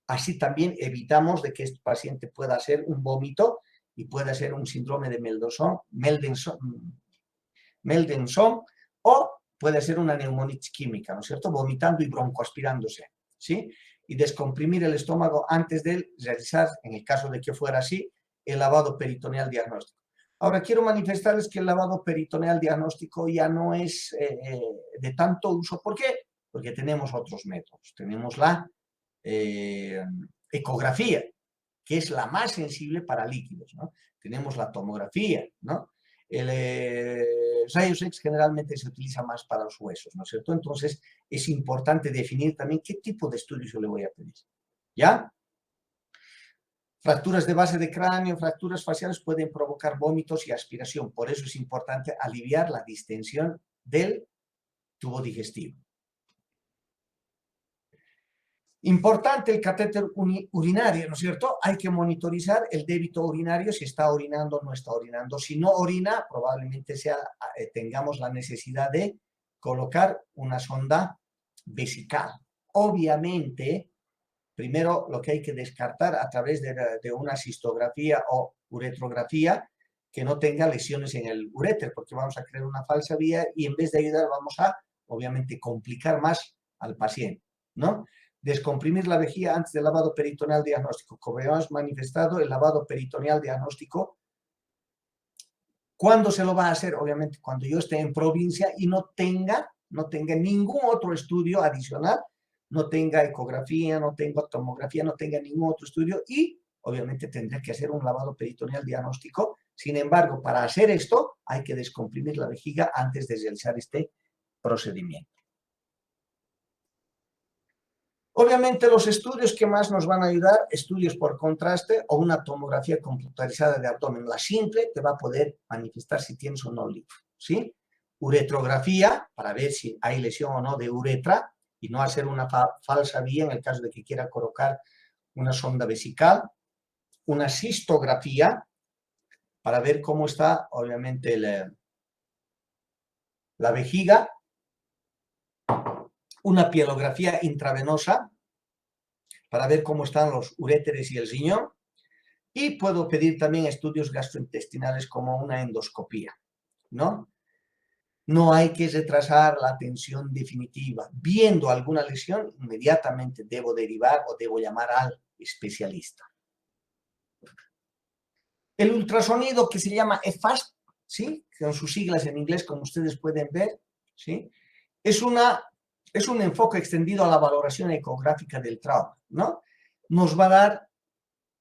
Así también evitamos de que este paciente pueda hacer un vómito y pueda hacer un síndrome de Mendelssohn o puede ser una neumonitis química, ¿no es cierto? Vomitando y broncoaspirándose, ¿sí? Y descomprimir el estómago antes de realizar, en el caso de que fuera así, el lavado peritoneal diagnóstico. Ahora, quiero manifestarles que el lavado peritoneal diagnóstico ya no es de tanto uso. ¿Por qué? Porque tenemos otros métodos. Tenemos la ecografía, que es la más sensible para líquidos, ¿no? Tenemos la tomografía, ¿no? El rayos X generalmente se utiliza más para los huesos, ¿no es cierto? Entonces, es importante definir también qué tipo de estudio yo le voy a pedir, ¿ya? Fracturas de base de cráneo, fracturas faciales pueden provocar vómitos y aspiración. Por eso es importante aliviar la distensión del tubo digestivo. Importante el catéter urinario, ¿no es cierto? Hay que monitorizar el débito urinario, si está orinando o no está orinando. Si no orina, probablemente tengamos la necesidad de colocar una sonda vesical. Obviamente, primero lo que hay que descartar a través de una cistografía o uretrografía que no tenga lesiones en el uréter, porque vamos a crear una falsa vía y en vez de ayudar vamos a, obviamente, complicar más al paciente, ¿no? Descomprimir la vejiga antes del lavado peritoneal diagnóstico. Como hemos manifestado, el lavado peritoneal diagnóstico, ¿cuándo se lo va a hacer? Obviamente, cuando yo esté en provincia y no tenga ningún otro estudio adicional, no tenga ecografía, no tenga tomografía, no tenga ningún otro estudio y obviamente tendré que hacer un lavado peritoneal diagnóstico. Sin embargo, para hacer esto hay que descomprimir la vejiga antes de realizar este procedimiento. Obviamente los estudios que más nos van a ayudar, estudios por contraste o una tomografía computarizada de abdomen. La simple te va a poder manifestar si tienes o no líquido, ¿sí? Uretrografía, para ver si hay lesión o no de uretra y no hacer una falsa vía en el caso de que quiera colocar una sonda vesical. Una cistografía, para ver cómo está, obviamente, la vejiga. Una pielografía intravenosa para ver cómo están los uréteres y el riñón. Y puedo pedir también estudios gastrointestinales como una endoscopía, ¿no? No hay que retrasar la atención definitiva. Viendo alguna lesión, inmediatamente debo derivar o debo llamar al especialista. El ultrasonido que se llama EFAST, ¿sí? Con sus siglas en inglés, como ustedes pueden ver, ¿sí? Es un enfoque extendido a la valoración ecográfica del trauma, ¿no? Nos va a dar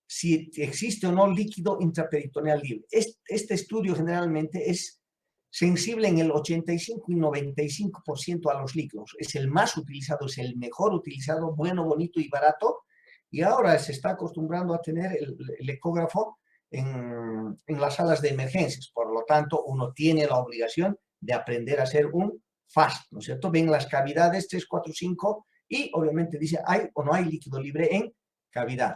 si existe o no líquido intraperitoneal libre. Este estudio generalmente es sensible en el 85 y 95% a los líquidos. Es el más utilizado, es el mejor utilizado, bueno, bonito y barato. Y ahora se está acostumbrando a tener el ecógrafo en las salas de emergencias. Por lo tanto, uno tiene la obligación de aprender a hacer un FAST, ¿no es cierto? Ven las cavidades 3, 4, 5 y obviamente dice hay o no hay líquido libre en cavidad.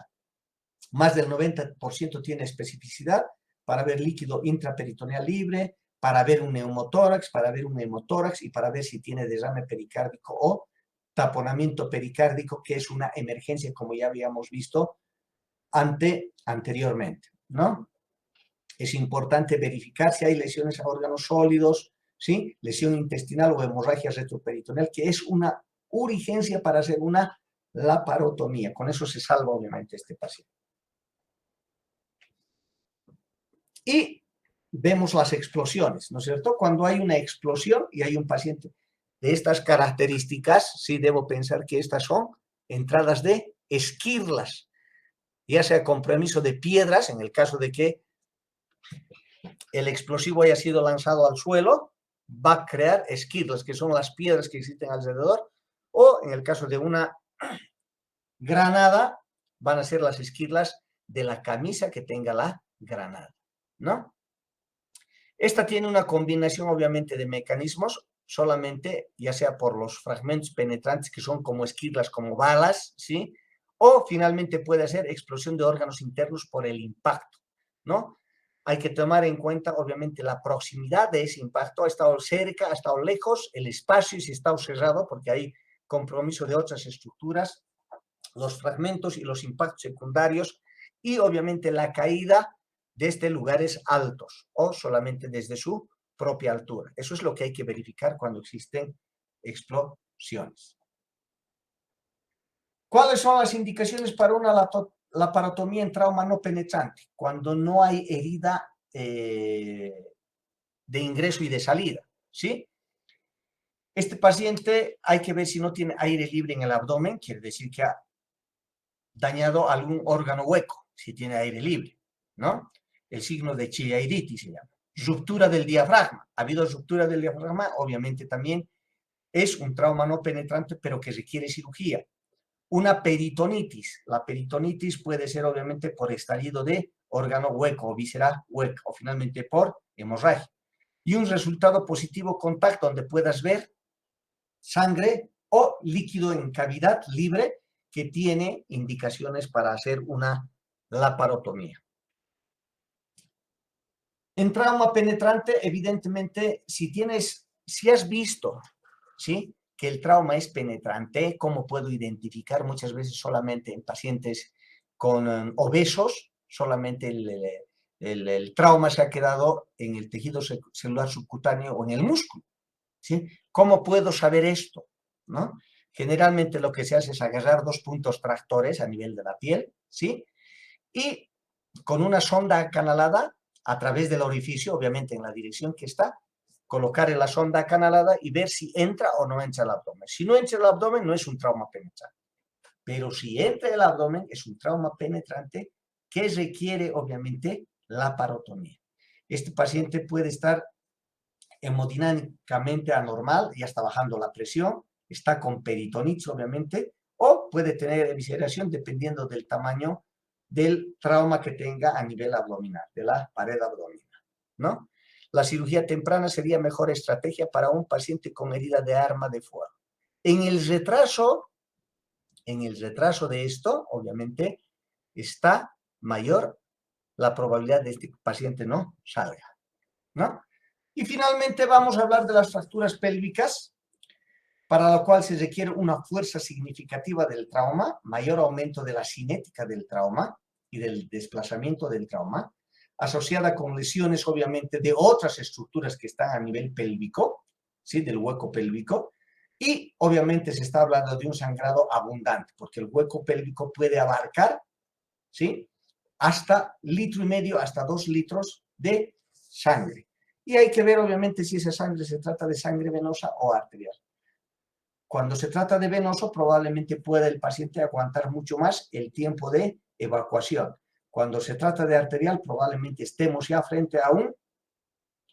Más del 90% tiene especificidad para ver líquido intraperitoneal libre, para ver un neumotórax, para ver un hemotórax y para ver si tiene derrame pericárdico o taponamiento pericárdico, que es una emergencia, como ya habíamos visto anteriormente, ¿no? Es importante verificar si hay lesiones a órganos sólidos, ¿sí? Lesión intestinal o hemorragia retroperitoneal, que es una urgencia para hacer una laparotomía. Con eso se salva, obviamente, este paciente. Y vemos las explosiones, ¿no es cierto? Cuando hay una explosión y hay un paciente de estas características, sí debo pensar que estas son entradas de esquirlas, ya sea compromiso de piedras, en el caso de que el explosivo haya sido lanzado al suelo, va a crear esquirlas, que son las piedras que existen alrededor, o en el caso de una granada, van a ser las esquirlas de la camisa que tenga la granada, ¿no? Esta tiene una combinación, obviamente, de mecanismos, solamente, ya sea por los fragmentos penetrantes, que son como esquirlas, como balas, ¿sí? O finalmente puede ser explosión de órganos internos por el impacto, ¿no? Hay que tomar en cuenta, obviamente, la proximidad de ese impacto. Ha estado cerca, ha estado lejos, el espacio, si está cerrado, porque hay compromiso de otras estructuras, los fragmentos y los impactos secundarios, y obviamente la caída desde lugares altos o solamente desde su propia altura. Eso es lo que hay que verificar cuando existen explosiones. ¿Cuáles son las indicaciones para una laparotomía en trauma no penetrante? Cuando no hay herida de ingreso y de salida, ¿sí? Este paciente hay que ver si no tiene aire libre en el abdomen, quiere decir que ha dañado algún órgano hueco, si tiene aire libre, ¿no? El signo de chilairitis se llama. Ruptura del diafragma. Ha habido ruptura del diafragma, obviamente también es un trauma no penetrante, pero que requiere cirugía. Una peritonitis. La peritonitis puede ser obviamente por estallido de órgano hueco o víscera hueca, o finalmente por hemorragia. Y un resultado positivo contacto donde puedas ver sangre o líquido en cavidad libre que tiene indicaciones para hacer una laparotomía. En trauma penetrante, evidentemente, si has visto, ¿sí?, que el trauma es penetrante, ¿cómo puedo identificar? Muchas veces solamente en pacientes con obesos, solamente el trauma se ha quedado en el tejido celular subcutáneo o en el músculo, ¿sí? ¿Cómo puedo saber esto? ¿No? Generalmente lo que se hace es agarrar dos puntos tractores a nivel de la piel, ¿sí? Y con una sonda acanalada, a través del orificio, obviamente en la dirección que está, colocar en la sonda acanalada y ver si entra o no entra el abdomen. Si no entra el abdomen, no es un trauma penetrante. Pero si entra el abdomen, es un trauma penetrante que requiere, obviamente, laparotomía. Este paciente puede estar hemodinámicamente anormal, ya está bajando la presión, está con peritonitis, obviamente, o puede tener evisceración dependiendo del tamaño del trauma que tenga a nivel abdominal, de la pared abdominal, ¿no? La cirugía temprana sería mejor estrategia para un paciente con herida de arma de fuego. En el retraso de esto, obviamente, está mayor la probabilidad de que este paciente no salga, ¿no? Y finalmente vamos a hablar de las fracturas pélvicas, para lo cual se requiere una fuerza significativa del trauma, mayor aumento de la cinética del trauma y del desplazamiento del trauma, asociada con lesiones, obviamente, de otras estructuras que están a nivel pélvico, ¿sí?, del hueco pélvico, y obviamente se está hablando de un sangrado abundante, porque el hueco pélvico puede abarcar, ¿sí?, hasta 1,5 litros, hasta 2 litros de sangre. Y hay que ver, obviamente, si esa sangre se trata de sangre venosa o arterial. Cuando se trata de venoso, probablemente pueda el paciente aguantar mucho más el tiempo de evacuación. Cuando se trata de arterial, probablemente estemos ya frente a un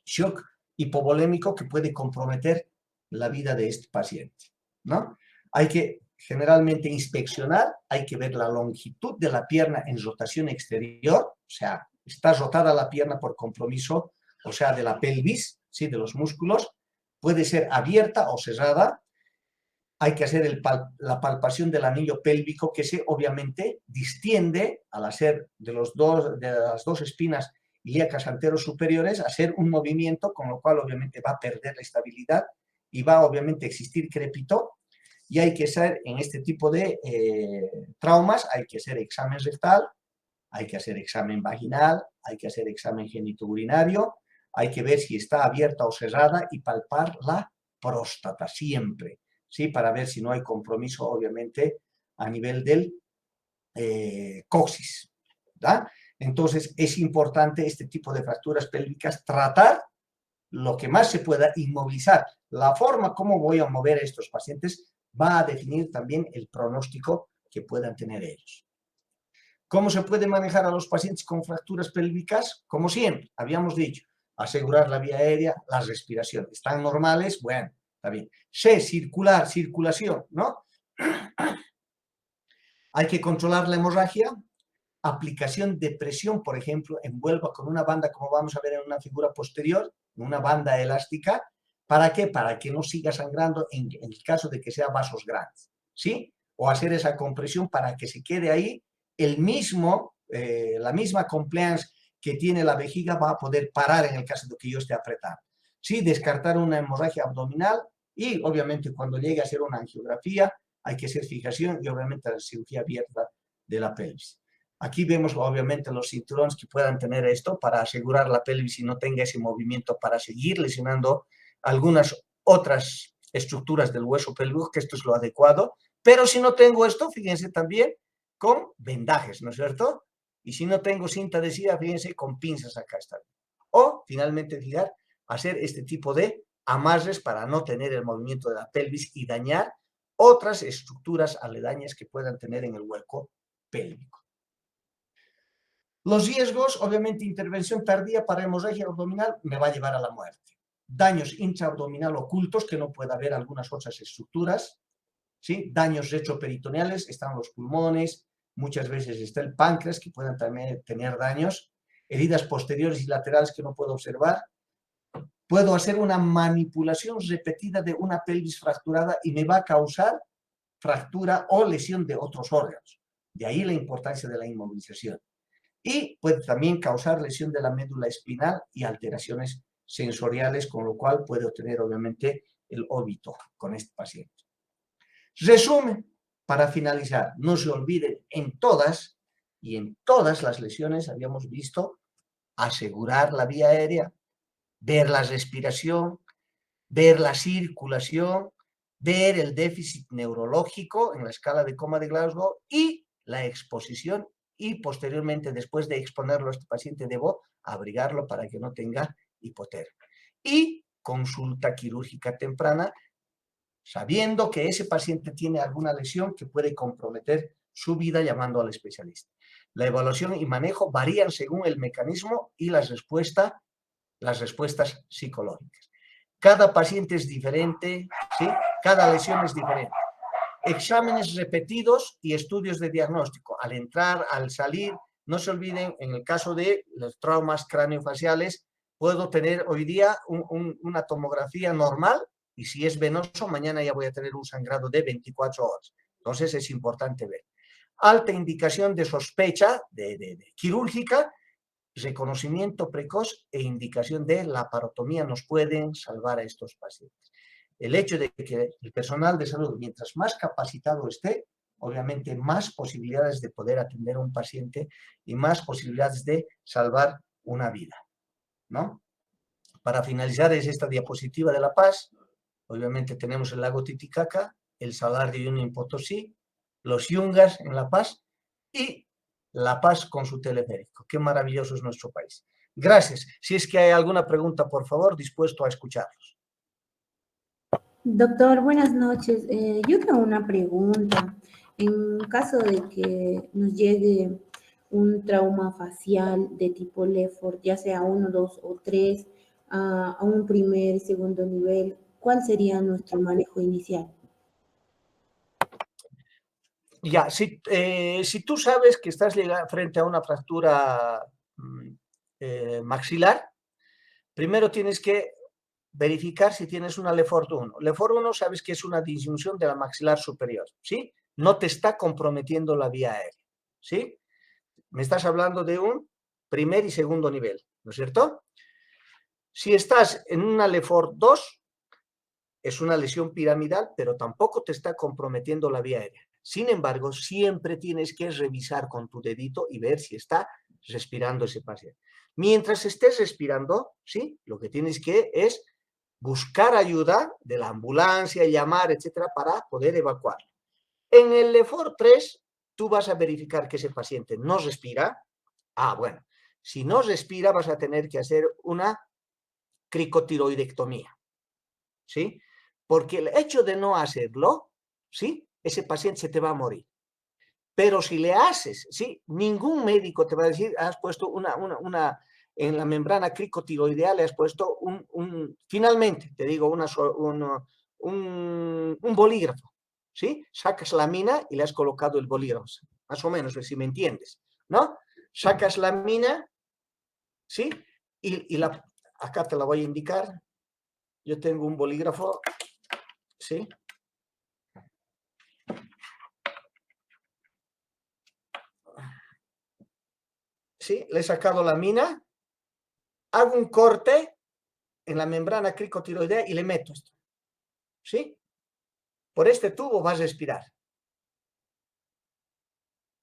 shock hipovolémico que puede comprometer la vida de este paciente, ¿no? Hay que generalmente inspeccionar, hay que ver la longitud de la pierna en rotación exterior, o sea, está rotada la pierna por compromiso, o sea, de la pelvis, ¿sí?, de los músculos, puede ser abierta o cerrada. Hay que hacer la palpación del anillo pélvico, que se obviamente distiende al hacer de las dos espinas ilíacas anteros superiores, hacer un movimiento, con lo cual obviamente va a perder la estabilidad y va obviamente a existir crepito. Y hay que hacer, en este tipo de traumas, hay que hacer examen rectal, hay que hacer examen vaginal, hay que hacer examen genitourinario, hay que ver si está abierta o cerrada y palpar la próstata siempre, ¿sí? Para ver si no hay compromiso, obviamente, a nivel del coxis, ¿verdad? Entonces, es importante este tipo de fracturas pélvicas tratar lo que más se pueda, inmovilizar. La forma como voy a mover a estos pacientes va a definir también el pronóstico que puedan tener ellos. ¿Cómo se puede manejar a los pacientes con fracturas pélvicas? Como siempre, habíamos dicho, asegurar la vía aérea, la respiración. ¿Están normales? Bueno, está bien. Circulación, ¿no? Hay que controlar la hemorragia. Aplicación de presión, por ejemplo, envuelva con una banda, como vamos a ver en una figura posterior, una banda elástica. ¿Para qué? Para que no siga sangrando en el caso de que sea vasos grandes, ¿sí? O hacer esa compresión para que se quede ahí la misma compliance que tiene la vejiga va a poder parar en el caso de que yo esté apretando. Sí, descartar una hemorragia abdominal y obviamente cuando llegue a hacer una angiografía hay que hacer fijación y obviamente la cirugía abierta de la pelvis. Aquí vemos obviamente los cinturones que puedan tener esto para asegurar la pelvis y no tenga ese movimiento para seguir lesionando algunas otras estructuras del hueso pélvico, que esto es lo adecuado. Pero si no tengo esto, fíjense también con vendajes, ¿no es cierto? Y si no tengo cinta adhesiva, fíjense con pinzas acá está. O finalmente hacer este tipo de amarres para no tener el movimiento de la pelvis y dañar otras estructuras aledañas que puedan tener en el hueco pélvico. Los riesgos, obviamente, intervención tardía para hemorragia abdominal me va a llevar a la muerte. Daños intraabdominal ocultos, que no pueda haber algunas otras estructuras, ¿sí? Daños retroperitoneales, están los pulmones, muchas veces está el páncreas, que pueden también tener daños, heridas posteriores y laterales que no puedo observar. Puedo hacer una manipulación repetida de una pelvis fracturada y me va a causar fractura o lesión de otros órganos. De ahí la importancia de la inmovilización. Y puede también causar lesión de la médula espinal y alteraciones sensoriales, con lo cual puede obtener obviamente el óbito con este paciente. Resumen, para finalizar, no se olviden en todas las lesiones habíamos visto asegurar la vía aérea, ver la respiración, ver la circulación, ver el déficit neurológico en la escala de coma de Glasgow y la exposición y posteriormente, después de exponerlo a este paciente, debo abrigarlo para que no tenga hipotermia. Y consulta quirúrgica temprana, sabiendo que ese paciente tiene alguna lesión que puede comprometer su vida llamando al especialista. La evaluación y manejo varían según el mecanismo y las respuestas psicológicas. Cada paciente es diferente, ¿sí? Cada lesión es diferente. Exámenes repetidos y estudios de diagnóstico. Al entrar, al salir, no se olviden, en el caso de los traumas craneofaciales, puedo tener hoy día una tomografía normal y si es venoso, mañana ya voy a tener un sangrado de 24 horas. Entonces es importante ver. Alta indicación de sospecha quirúrgica, reconocimiento precoz e indicación de laparotomía nos pueden salvar a estos pacientes. El hecho de que el personal de salud, mientras más capacitado esté, obviamente más posibilidades de poder atender a un paciente y más posibilidades de salvar una vida, ¿no? Para finalizar es esta diapositiva de La Paz. Obviamente tenemos el lago Titicaca, el Salar de Uyuni en Potosí, los Yungas en La Paz y La Paz con su teleférico. Qué maravilloso es nuestro país. Gracias. Si es que hay alguna pregunta, por favor, dispuesto a escucharlos. Doctor, buenas noches. Yo tengo una pregunta. En caso de que nos llegue un trauma facial de tipo Lefort, ya sea 1, 2 o 3, a un primer y segundo nivel, ¿cuál sería nuestro manejo inicial? Ya, si tú sabes que estás frente a una fractura maxilar, primero tienes que verificar si tienes una Lefort 1. Lefort 1 sabes que es una disminución de la maxilar superior, ¿sí? No te está comprometiendo la vía aérea, ¿sí? Me estás hablando de un primer y segundo nivel, ¿no es cierto? Si estás en una Lefort 2, es una lesión piramidal, pero tampoco te está comprometiendo la vía aérea. Sin embargo, siempre tienes que revisar con tu dedito y ver si está respirando ese paciente. Mientras estés respirando, ¿sí? Lo que tienes que es buscar ayuda de la ambulancia, llamar, etcétera, para poder evacuar. En el LEFOR 3, tú vas a verificar que ese paciente no respira. Ah, bueno, si no respira, vas a tener que hacer una cricotiroidectomía, ¿sí? Porque el hecho de no hacerlo, ¿sí? Ese paciente se te va a morir. Pero si le haces, ¿sí? Ningún médico te va a decir, has puesto en la membrana cricotiroidea le has puesto finalmente, te digo, un bolígrafo, ¿sí? Sacas la mina y le has colocado el bolígrafo, más o menos, si me entiendes, ¿no? Sacas la mina, ¿sí? Acá te la voy a indicar. Yo tengo un bolígrafo, ¿sí? ¿Sí? Le he sacado la mina, hago un corte en la membrana cricotiroidea y le meto esto, ¿sí? Por este tubo vas a respirar.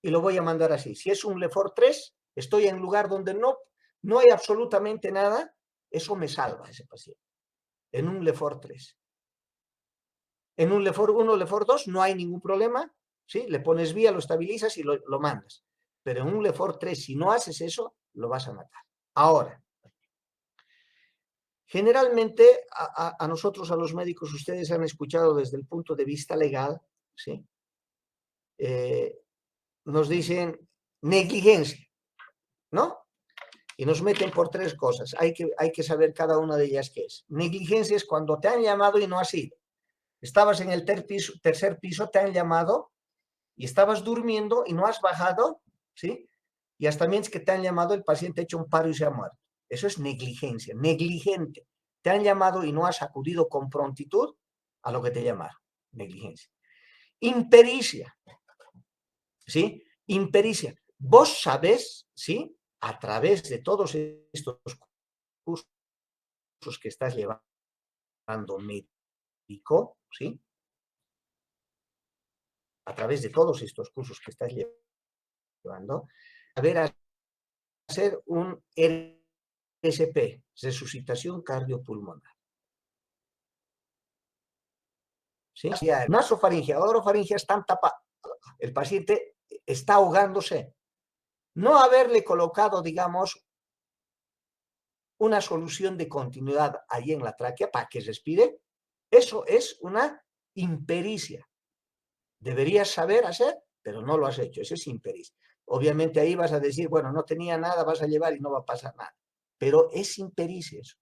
Y lo voy a mandar así. Si es un LEFOR 3, estoy en un lugar donde no hay absolutamente nada, eso me salva a ese paciente. En un LEFOR 3. En un LEFOR 1, LEFOR 2 no hay ningún problema, ¿sí? Le pones vía, lo estabilizas y lo mandas. Pero en un LEFOR 3, si no haces eso, lo vas a matar. Ahora, generalmente a nosotros, a los médicos, ustedes han escuchado desde el punto de vista legal, ¿sí? Nos dicen negligencia, ¿no? Y nos meten por tres cosas. Hay que saber cada una de ellas qué es. Negligencia es cuando te han llamado y no has ido. Estabas en el tercer piso, te han llamado y estabas durmiendo y no has bajado, ¿sí? Y hasta mientras que te han llamado, el paciente ha hecho un paro y se ha muerto. Eso es negligencia, negligente. Te han llamado y no has acudido con prontitud a lo que te llamaron. Negligencia. Impericia, ¿sí? Impericia. Vos sabés, ¿sí? A través de todos estos cursos que estás llevando médico, ¿sí? A través de todos estos cursos que estás llevando, a ver, hacer un RSP, resucitación cardiopulmonar. ¿Sí? Nasofaringia, orofaringia están tapadas. El paciente está ahogándose. No haberle colocado, digamos, una solución de continuidad ahí en la tráquea para que respire, eso es una impericia. Deberías saber hacer, pero no lo has hecho. Eso es impericia. Obviamente ahí vas a decir, bueno, no tenía nada, vas a llevar y no va a pasar nada. Pero es impericia eso.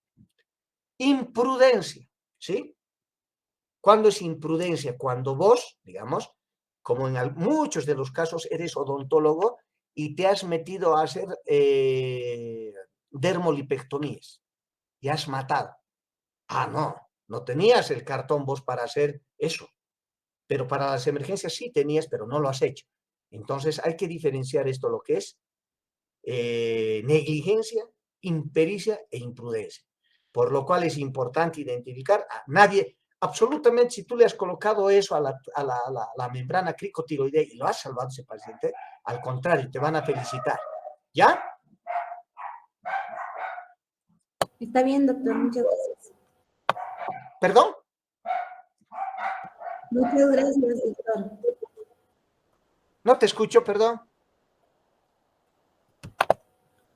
Imprudencia, ¿sí? ¿Cuándo es imprudencia? Cuando vos, digamos, como en muchos de los casos eres odontólogo y te has metido a hacer dermolipectomías y has matado. Ah, no tenías el cartón vos para hacer eso. Pero para las emergencias sí tenías, pero no lo has hecho. Entonces hay que diferenciar esto, lo que es negligencia, impericia e imprudencia. Por lo cual es importante identificar a nadie, absolutamente, si tú le has colocado eso a la membrana cricotiroidea y lo has salvado a ese paciente, al contrario, te van a felicitar. ¿Ya? Está bien, doctor, muchas gracias. ¿Perdón? Muchas gracias, doctor. No te escucho, perdón.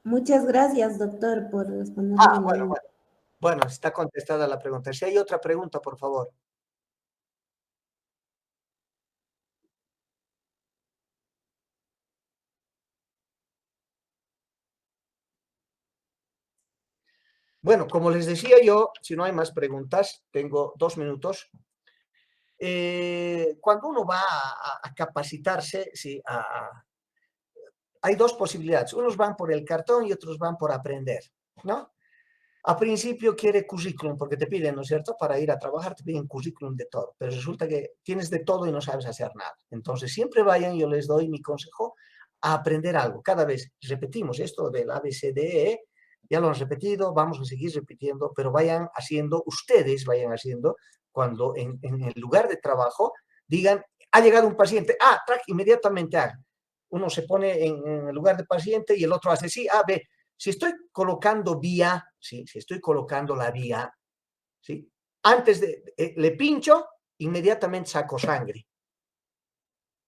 Muchas gracias, doctor, por responderme. Bueno, está contestada la pregunta. Si hay otra pregunta, por favor. Bueno, como les decía yo, si no hay más preguntas, tengo 2 minutos. Cuando uno va a capacitarse, sí, hay dos posibilidades. Unos van por el cartón y otros van por aprender, ¿no? A principio quiere currículum, porque te piden, ¿no es cierto? Para ir a trabajar te piden currículum de todo, pero resulta que tienes de todo y no sabes hacer nada. Entonces siempre vayan, yo les doy mi consejo, a aprender algo. Cada vez repetimos esto del ABCDE, ya lo han repetido, vamos a seguir repitiendo, pero vayan haciendo, ustedes vayan haciendo, cuando en el lugar de trabajo digan, Ha llegado un paciente, inmediatamente haga. Uno se pone en el lugar del paciente y el otro hace sí, ve. Si estoy colocando vía, ¿sí? Si estoy colocando la vía, ¿sí? Antes le pincho, inmediatamente saco sangre,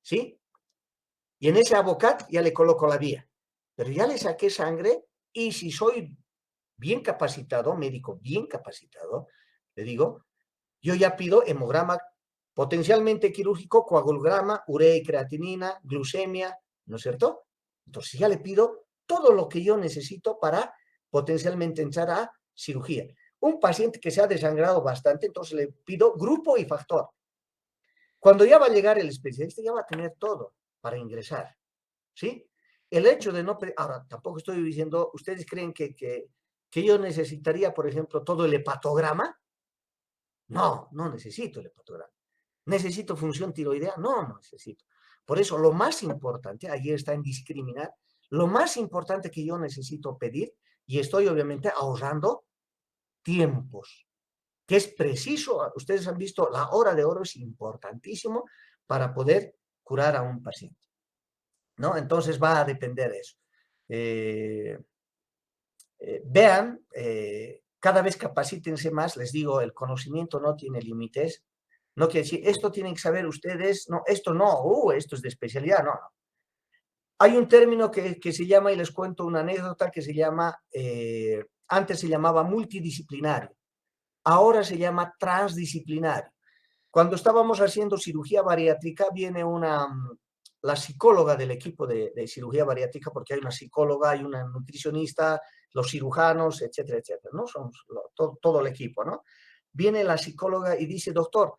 ¿sí? Y en ese abocat ya le coloco la vía. Pero ya le saqué sangre y si soy bien capacitado, médico bien capacitado, le digo, yo ya pido hemograma potencialmente quirúrgico, coagulograma, urea y creatinina, glucemia, ¿no es cierto? Entonces ya le pido todo lo que yo necesito para potencialmente entrar a cirugía. Un paciente que se ha desangrado bastante, entonces le pido grupo y factor. Cuando ya va a llegar el especialista, ya va a tener todo para ingresar, ¿sí? El hecho de no... Ahora, tampoco estoy diciendo, ¿ustedes creen que yo necesitaría, por ejemplo, todo el hepatograma? No, no necesito el hepatograma. ¿Necesito función tiroidea? No, no necesito. Por eso, lo más importante, ahí está en discriminar, lo más importante que yo necesito pedir, y estoy obviamente ahorrando tiempos, que es preciso, ustedes han visto, la hora de oro es importantísimo para poder curar a un paciente, ¿no? Entonces va a depender de eso. Vean, cada vez capacítense más, les digo, el conocimiento no tiene límites, no quiere decir, esto tienen que saber ustedes, no, esto no, esto es de especialidad, no. Hay un término que se llama, y les cuento una anécdota, que se llama, antes se llamaba multidisciplinario, ahora se llama transdisciplinario. Cuando estábamos haciendo cirugía bariátrica, viene la psicóloga del equipo de cirugía bariátrica, porque hay una psicóloga, hay una nutricionista, los cirujanos, etcétera, etcétera, ¿no? Somos todo el equipo, ¿no? Viene la psicóloga y dice, doctor,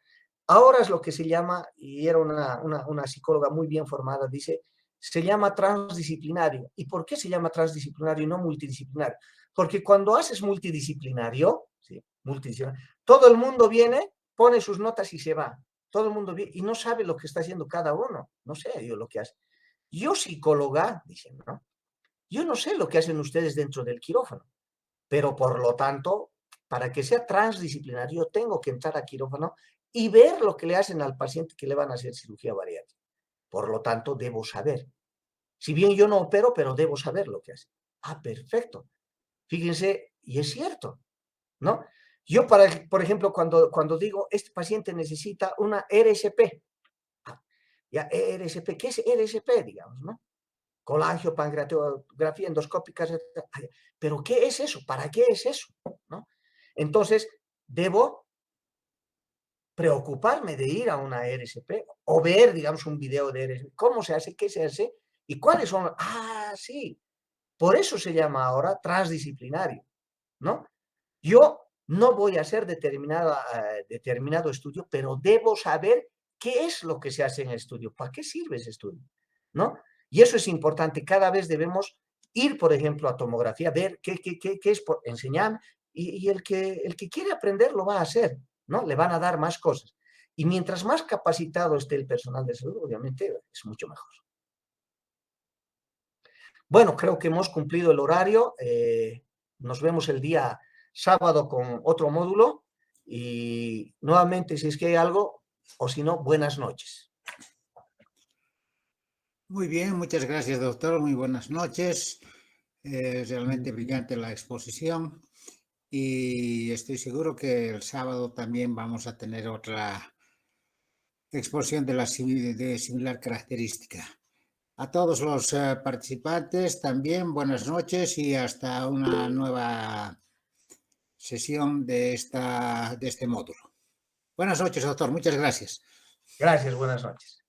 ahora es lo que se llama, y era una psicóloga muy bien formada, dice, se llama transdisciplinario. ¿Y por qué se llama transdisciplinario y no multidisciplinario? Porque cuando haces multidisciplinario, ¿sí? Multidisciplinario, todo el mundo viene, pone sus notas y se va. Todo el mundo viene y no sabe lo que está haciendo cada uno. No sé yo lo que hace. Yo, psicóloga, dicen, ¿no? Yo no sé lo que hacen ustedes dentro del quirófano, pero por lo tanto, para que sea transdisciplinario, tengo que entrar a quirófano y ver lo que le hacen al paciente que le van a hacer cirugía bariátrica. Por lo tanto, debo saber. Si bien yo no opero, pero debo saber lo que hace. Perfecto. Fíjense, y es cierto, ¿no? Yo, por ejemplo, cuando digo, este paciente necesita una RSP, ya, RSP, ¿qué es RSP, digamos, no? Colangiopancreatografía endoscópica, pero ¿qué es eso? ¿Para qué es eso? ¿No? Entonces, debo preocuparme de ir a una RSP o ver, digamos, un video de RSP, cómo se hace, qué se hace y cuáles son. Sí, por eso se llama ahora transdisciplinario, ¿no? Yo no voy a hacer determinado estudio, pero debo saber qué es lo que se hace en el estudio, para qué sirve ese estudio, ¿no? Y eso es importante, cada vez debemos ir, por ejemplo, a tomografía, ver qué es, enseñar, y el que quiere aprender lo va a hacer, ¿no? Le van a dar más cosas. Y mientras más capacitado esté el personal de salud, obviamente es mucho mejor. Bueno, creo que hemos cumplido el horario. Nos vemos el día sábado con otro módulo y nuevamente, si es que hay algo, o si no, buenas noches. Muy bien, muchas gracias, doctor. Muy buenas noches. Realmente brillante la exposición y estoy seguro que el sábado también vamos a tener otra exposición de similar característica. A todos los participantes también buenas noches y hasta una nueva sesión de este módulo. Buenas noches, doctor. Muchas gracias. Gracias, buenas noches.